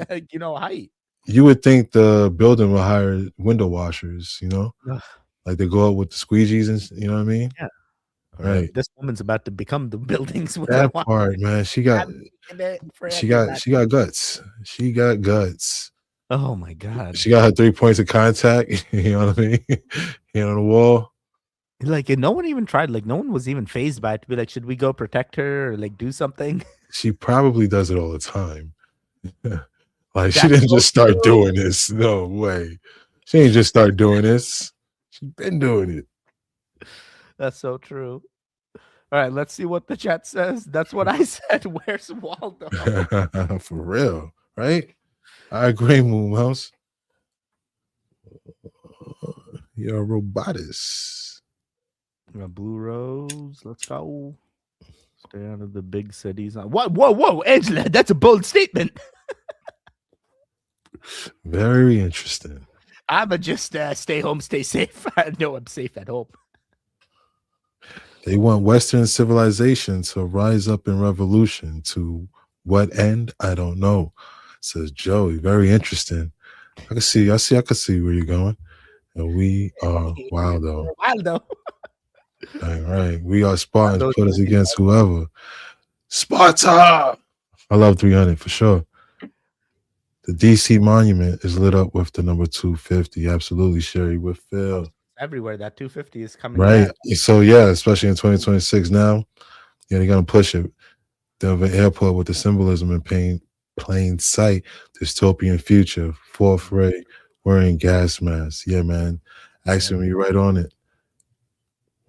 A: height.
B: You would think the building will hire window washers,
A: Ugh.
B: like they go out with the squeegees and you know what I mean?
A: Yeah.
B: Right.
A: This woman's about to become the buildings. with
B: That
A: the
B: part, man. She got guts. She got guts.
A: Oh my god.
B: She got her 3 points of contact. You know what I mean? On the wall.
A: Like, and no one even tried. Like, no one was even phased by it to be like, should we go protect her or like do something?
B: She probably does it all the time. Like she
A: That's
B: didn't
A: so
B: just start
A: true.
B: doing this. No way. She ain't just start doing this. She's been doing it.
A: That's so true. All right, let's see what the chat says. That's what I said. Where's Waldo?
B: For real, right? I agree, Moonhouse. You're a robotist.
A: Blue Rose. Let's go. Stay out of the big cities. Whoa, Angela. That's a bold statement.
B: Very interesting.
A: I'ma just stay home, stay safe. I know I'm safe at home.
B: They want Western civilization to rise up in revolution. To what end? I don't know. Says Joey. Very interesting. I can see where you're going. And we are Wildo.
A: Waldo.
B: All right. We are Spartans. Put us against whoever. Sparta! I love 300 for sure. The DC monument is lit up with the number 250. Absolutely, Sherry, with Phil.
A: Everywhere that 250 is coming.
B: Right.
A: back.
B: So yeah, especially in 2026 now. Yeah, they're gonna push it. Denver Airport with the symbolism in plain sight. Dystopian future. Fourth ray wearing gas masks. Yeah, man. Actually, you're right on it.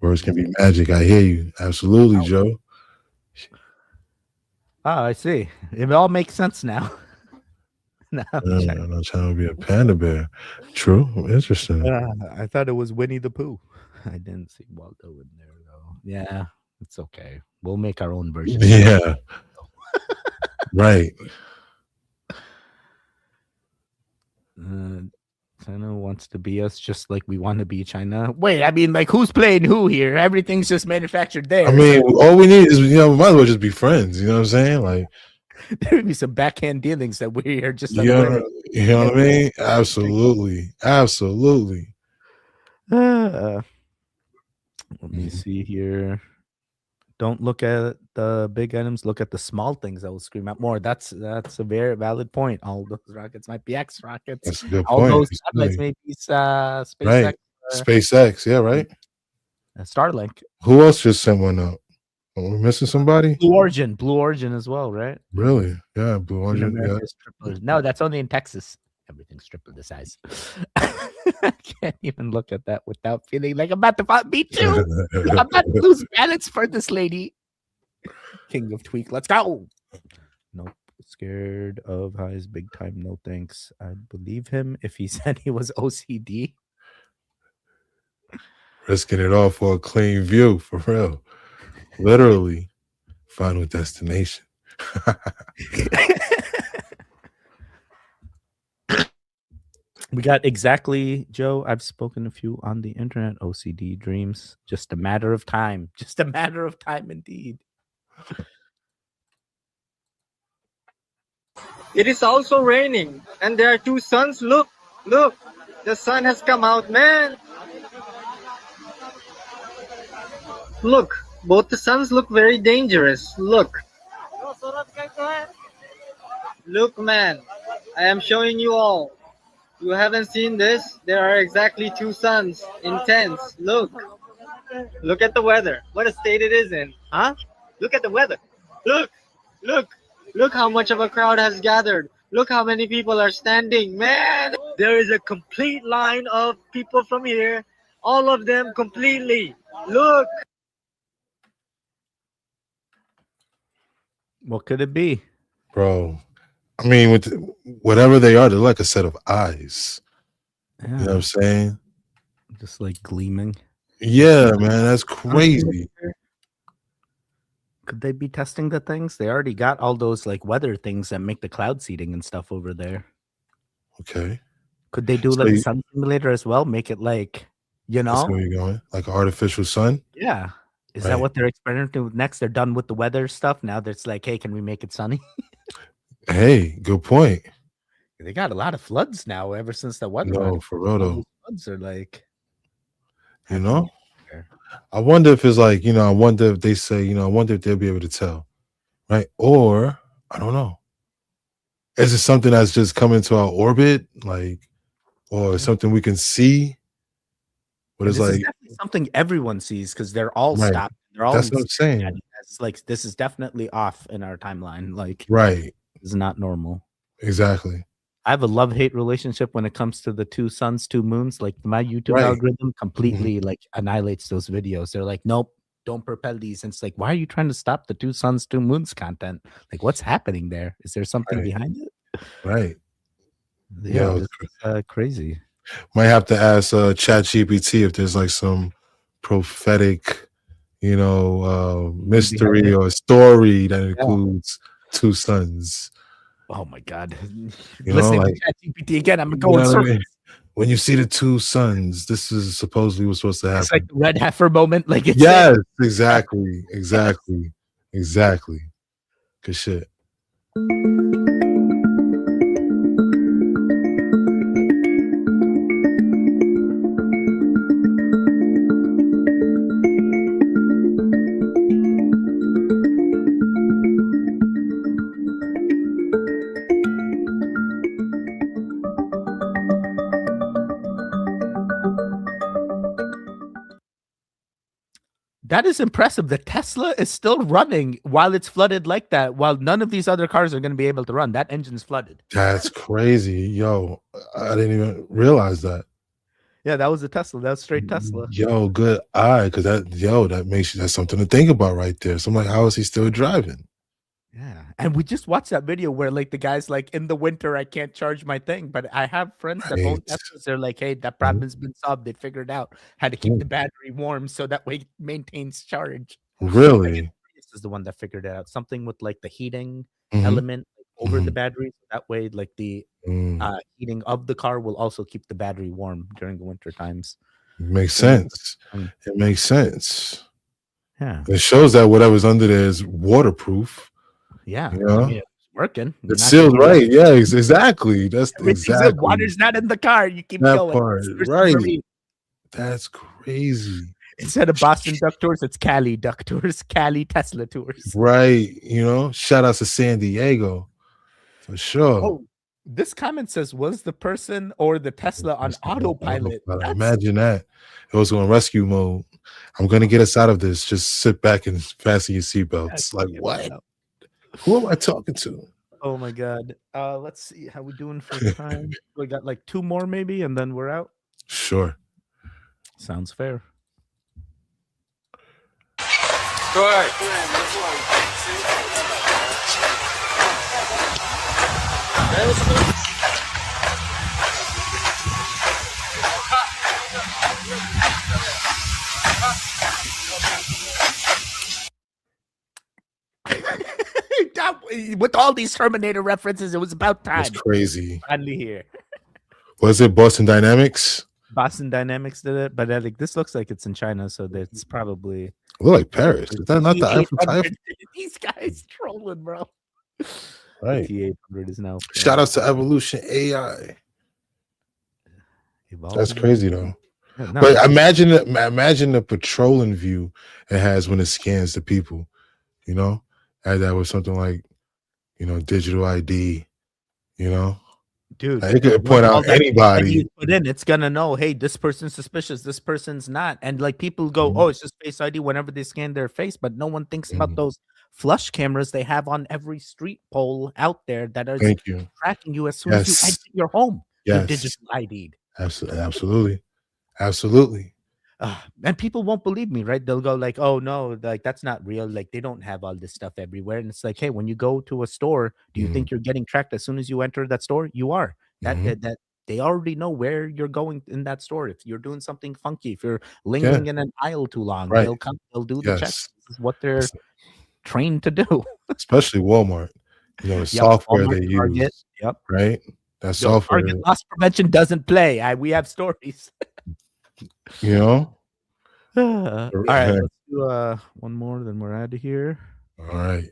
B: Words can be magic. I hear you. Absolutely, Joe.
A: Oh, I see. It all makes sense now. Now I'm checking.
B: I'm not trying to be a panda bear. True. Interesting.
A: I thought it was Winnie the Pooh. I didn't see Waldo in there though. Yeah, it's okay. We'll make our own version.
B: Yeah. Right.
A: China wants to be us just like we want to be China. Wait, I mean, like, who's playing who here? Everything's just manufactured there.
B: I mean, all we need is, we might as well just be friends. You know what I'm saying? Like,
A: there would be some backhand dealings that we are just
B: you
A: unaware
B: know,
A: of.
B: you know what I mean? Absolutely. Absolutely.
A: Let me see here. Don't look at the big items. Look at the small things that will scream out more. That's a very valid point. All those rockets might be X rockets.
B: That's a good
A: All
B: point.
A: those
B: It's
A: satellites
B: really-
A: may be SpaceX.
B: Right. SpaceX. Yeah, right.
A: Starlink.
B: Who else just sent one out? Are we missing somebody?
A: Blue Origin as well, right?
B: Really? Yeah, Blue
A: In
B: Origin.
A: America
B: Yeah.
A: is triple. No, that's only in Texas. Everything's triple the size. I can't even look at that without feeling like I'm about to beat you. I'm about to lose balance for this lady. King of Tweak, let's go. Nope. Scared of highs big time. No thanks. I'd believe him if he said he was OCD.
B: Risking it all for a clean view, for real. Literally. Final destination.
A: We got exactly, Joe. I've spoken a few on the internet. OCD dreams. Just a matter of time. Just a matter of time, indeed.
Q: It is also raining, and there are two suns. Look, the sun has come out, man. Look, both the suns look very dangerous. Look, man, I am showing you all. You haven't seen this? There are exactly two suns. Intense. Look at the weather. What a state it is in, huh? Look at the weather. Look how much of a crowd has gathered. Look how many people are standing. Man, there is a complete line of people from here. All of them completely. Look.
A: What could it be?
B: Bro, I mean, with whatever they are, they're like a set of eyes.
A: Yeah.
B: You know what I'm saying?
A: Just like gleaming.
B: Yeah, man, that's crazy.
A: Could they be testing the things? They already got all those like weather things that make the cloud seeding and stuff over there.
B: Okay.
A: Could they do
B: So
A: like a
B: you-
A: sun simulator as well? Make it like, you
B: That's
A: know?
B: where you're going. Like an artificial sun?
A: Yeah. Is
B: Right.
A: that what they're experimenting with next? They're done with the weather stuff. Now it's like, hey, can we make it sunny?
B: Hey, good point.
A: They got a lot of floods now ever since the weather.
B: No, for real though.
A: Floods are like,
B: You know? I wonder if it's like, I wonder if they say, I wonder if they'll be able to tell. Right? Or, I don't know. Is it something that's just coming to our orbit? Like, or something we can see? What is
A: this is
B: like,
A: definitely something everyone sees because they're all
B: Right.
A: stopped. They're all
B: That's what I'm
A: staring at
B: saying.
A: it as, like, this is definitely off in our timeline. Like,
B: Right.
A: This is not normal.
B: Exactly.
A: I have a love-hate relationship when it comes to the two suns, two moons. Like my YouTube
B: Right.
A: algorithm completely like annihilates those videos. They're like, nope, don't propel these. And it's like, why are you trying to stop the two suns, two moons content? Like, what's happening there? Is there something
B: Right.
A: behind it?
B: Right.
A: Yeah,
B: Yo,
A: this is crazy.
B: Might have to ask ChatGPT if there's like some prophetic, mystery or story that includes two suns.
A: Oh my God.
B: You
A: Listening
B: know,
A: to
B: like,
A: ChatGPT again, I'm
B: you
A: going
B: know what I
A: circles.
B: mean? When you see the two suns, this is supposedly what's supposed to happen.
A: It's like the red heifer moment. Like it's
B: Yes, exactly. Good shit.
A: That is impressive. The Tesla is still running while it's flooded like that, while none of these other cars are going to be able to run. That engine's flooded.
B: That's crazy. Yo, I didn't even realize that.
A: Yeah, that was a Tesla. That was straight Tesla.
B: Yo, good eye, because that's something to think about right there. So I'm like, how is he still driving?
A: Yeah. And we just watched that video where like the guy's like, in the winter, I can't charge my thing. But I have friends that own Teslas. They're like, hey, that problem's been solved. They figured out how to keep the battery warm so that way it maintains charge.
B: Really?
A: This is the one that figured it out. Something with like the heating element over the
B: Mhm.
A: battery. That way, like the heating of the car will also keep the battery warm during the winter times.
B: Makes
A: So you-
B: sense. It makes sense.
A: Yeah.
B: It shows that whatever's under there is waterproof.
A: Yeah.
B: You know?
A: I mean, it's working. You're
B: It's
A: not
B: sealed
A: getting-
B: right. Yeah, exactly. That's
A: Everything's in.
B: exactly
A: Water's not in the car. You keep
B: that
A: going.
B: part.
A: It's your
B: Right.
A: submarine.
B: That's crazy.
A: Instead of Boston Duck Tours, it's Cali Duck Tours, Cali Tesla Tours.
B: Right. You know, shout out to San Diego for sure.
A: Oh, this comment says, was the person or the Tesla on autopilot? That's-
B: Imagine that. It was on rescue mode. I'm going to get us out of this. Just sit back and fasten your seatbelts. Like, what? Who am I talking to?
A: Oh my God. Let's see how we doing for time. We got like 2 more maybe, and then we're out.
B: Sure.
A: Sounds fair.
R: Good.
A: With all these Terminator references, it was about time.
B: That's crazy.
A: Finally here.
B: Was it Boston Dynamics?
A: Boston Dynamics did it, but like this looks like it's in China, so that's probably
B: It looked like Paris. Is that not the Eiffel Tower?
A: These guys trolling, bro.
B: Right.
A: T800 is now.
B: Shout out to Evolution AI. That's crazy though.
A: Yeah, no,
B: But imagine the patrolling view it has when it scans the people. You know, add that with something like, you know, digital ID. You know,
A: dude,
B: like, it could point
A: all
B: out
A: that
B: anybody.
A: you put in, it's gonna know, hey, this person's suspicious, this person's not, and like people go, oh, it's just Face ID whenever they scan their face, but no one thinks about those flush cameras they have on every street pole out there that are
B: Thank you.
A: tracking you as soon as you
B: Yes.
A: exit your home. You're
B: Yes.
A: digital ID'd.
B: Absolutely. Absolutely.
A: And people won't believe me, right? They'll go like, oh no, like that's not real, like they don't have all this stuff everywhere. And it's like, hey, when you go to a store, do you think you're getting tracked as soon as you enter that store? You are. That they already know where you're going in that store. If you're doing something funky, if you're lingering in an aisle too long,
B: Right.
A: they'll do the
B: Yes.
A: checks. This is what they're trained to do.
B: Especially Walmart. You know, the
A: Yep,
B: software
A: Walmart,
B: they
A: Target,
B: use.
A: yep.
B: Right? That
A: Yo,
B: software,
A: Target loss prevention doesn't play. We have stories.
B: you know?
A: All right, let's do one more, then we're out of here.
B: All right.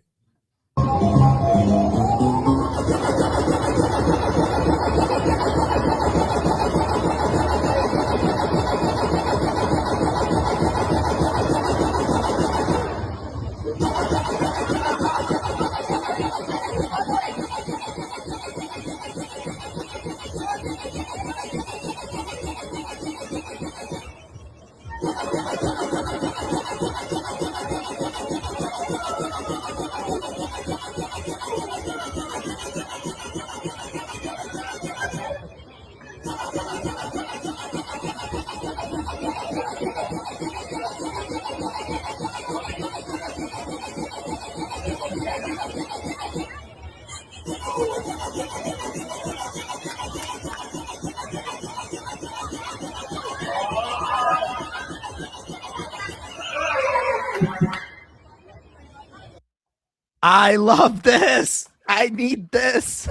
A: I love this. I need this.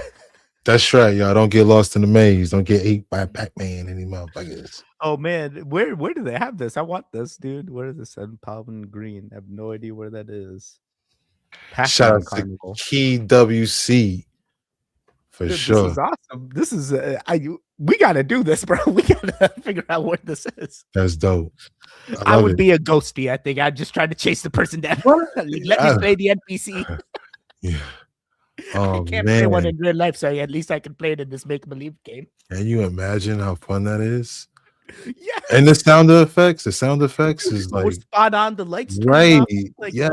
B: That's right, y'all. Don't get lost in the maze. Don't get ate by Pac-Man any motherfuckers.
A: Oh man, where do they have this? I want this, dude. Where is this? In Palm Green. I have no idea where that is.
B: Shout
A: Pac-Man
B: out to
A: Carnival.
B: Key WC for
A: Dude,
B: sure.
A: This is awesome. This is we gotta do this, bro. We gotta figure out where this is.
B: That's dope.
A: I
B: love
A: would
B: it.
A: be a ghosty. I think I'd just try to chase the person down. Let me play the NPC.
B: Yeah.
A: I
B: Oh
A: can't play one
B: man.
A: in real life, so at least I can play it in this make-believe game.
B: Can you imagine how fun that is? Yeah. And the sound effects is
A: We're
B: like
A: spot on. The lights turn
B: right.
A: on, like,
B: Yes.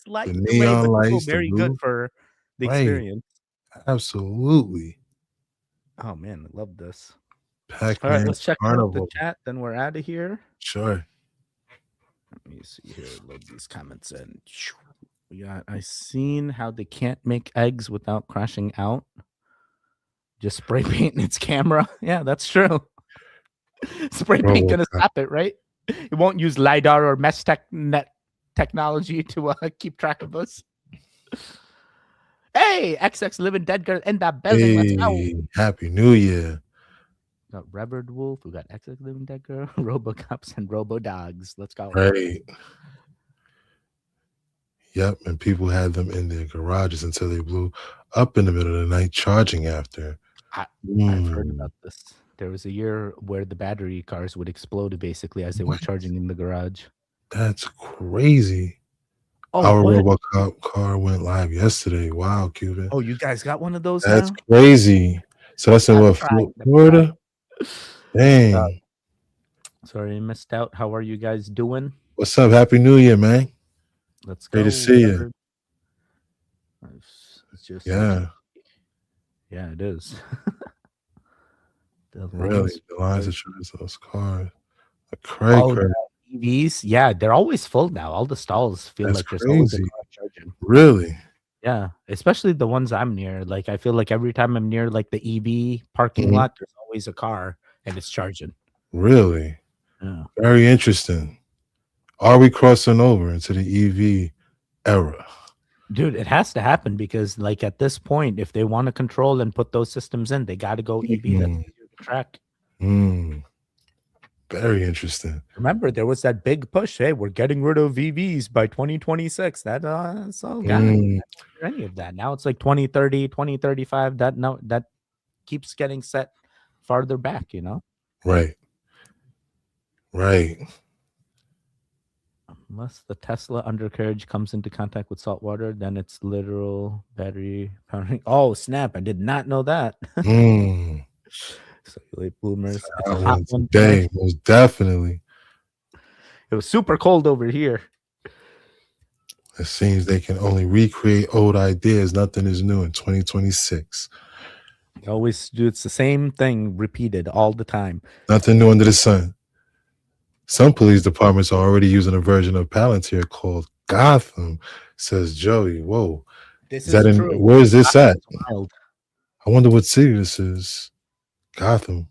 A: light,
B: The
A: the
B: neon
A: rays,
B: lights, the
A: very good
B: blue.
A: for the
B: Right.
A: experience.
B: Absolutely.
A: Oh man, I love this. All
B: Pac-Man
A: right, let's check out the
B: Carnival.
A: chat. Then we're out of here.
B: Sure.
A: Let me see here. Load these comments in. We got. I seen how they can't make eggs without crashing out. Just spray painting its camera. Yeah, that's true. Spray paint gonna stop it, right? It won't use lidar or mesh net technology to keep track of us. Hey, XX Living Dead Girl in that building. Let's go.
B: Hey, Happy New Year.
A: Got Revered Wolf. We got XX Living Dead Girl, Robocops, and Robo Dogs. Let's go.
B: Right. Yep, and people had them in their garages until they blew up in the middle of the night, charging after.
A: I've heard about this. There was a year where the battery cars would explode basically as they were charging in the garage.
B: That's crazy.
A: Oh,
B: Our
A: what?
B: Robocop car went live yesterday. Wow, Cuban.
A: Oh, you guys got one of those
B: That's
A: now?
B: crazy. So that's in what, Florida? Dang.
A: Sorry, I missed out. How are you guys doing?
B: What's up? Happy New Year, man.
A: Let's go.
B: Great to see you.
A: Revered. It's just
B: Yeah.
A: Yeah, it is.
B: Really? The lines of charge those cars.
A: Oh, the EVs? Yeah, they're always full now. All the stalls feel
B: That's
A: like there's always a
B: crazy.
A: car charging.
B: Really?
A: Yeah, especially the ones I'm near. Like, I feel like every time I'm near like the EV parking
B: Mhm.
A: lot, there's always a car and it's charging.
B: Really?
A: Yeah.
B: Very interesting. Are we crossing over into the EV era?
A: Dude, it has to happen because, like, at this point, if they want to control and put those systems in, they got to go EV. That's easier to track.
B: Very interesting.
A: Remember, there was that big push. Hey, we're getting rid of EVs by 2026. That's all gone. I don't hear any of that. Now it's like 2030, 2035. That keeps getting set farther back, you know?
B: Right. Right.
A: Unless the Tesla undercarriage comes into contact with salt water, then it's literal battery powering. Oh, snap. I did not know that. So late bloomers. It's a
B: That
A: hot
B: one
A: one
B: today,
A: today.
B: most definitely.
A: It was super cold over here.
B: It seems they can only recreate old ideas. Nothing is new in 2026.
A: They always do. It's the same thing repeated all the time.
B: Nothing new under the sun. Some police departments are already using a version of Palantir called Gotham, says Joey. Whoa.
A: This
B: Is that
A: is
B: in
A: true.
B: where is this at?
A: Gotham's wild.
B: I wonder what city this is. Gotham.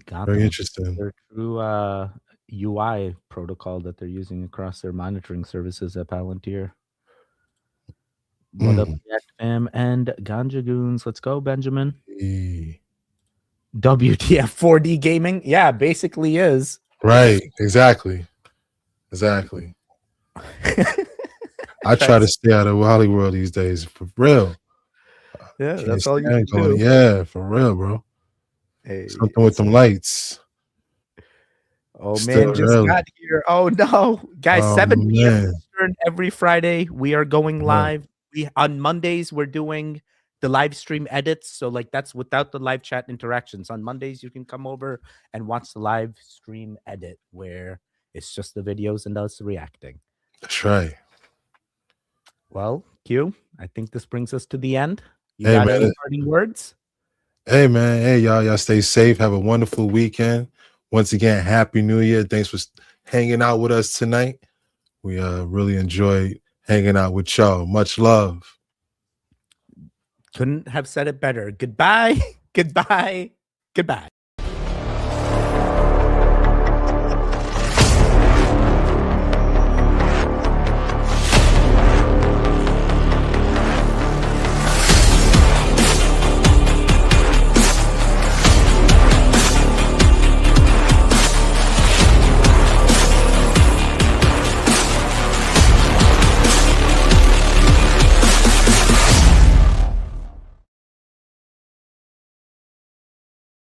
B: Very interesting.
A: Their true UI protocol that they're using across their monitoring services at Palantir. What up, React fam and Ganja Goons? Let's go, Benjamin. WTF 4D gaming? Yeah, basically is.
B: Right. Exactly. I try to stay out of Hollywood these days, for real.
A: Yeah,
B: Can't
A: that's all you
B: stand
A: can do.
B: Yeah, for real, bro.
A: Hey,
B: Something with them lights.
A: Oh
B: Still
A: man, just
B: early.
A: got here. Oh no, guys,
B: Oh,
A: 7 p.m.
B: man.
A: Eastern every Friday. We are going
B: Yeah.
A: live. On Mondays we're doing the live stream edits. So like that's without the live chat interactions. On Mondays you can come over and watch the live stream edit where it's just the videos and us reacting.
B: That's right.
A: Well, Q, I think this brings us to the end. You
B: Hey,
A: got
B: man.
A: any parting words?
B: Hey, man. Hey, y'all stay safe. Have a wonderful weekend. Once again, Happy New Year. Thanks for hanging out with us tonight. We really enjoyed hanging out with y'all. Much love.
A: Couldn't have said it better. Goodbye. Goodbye. Goodbye.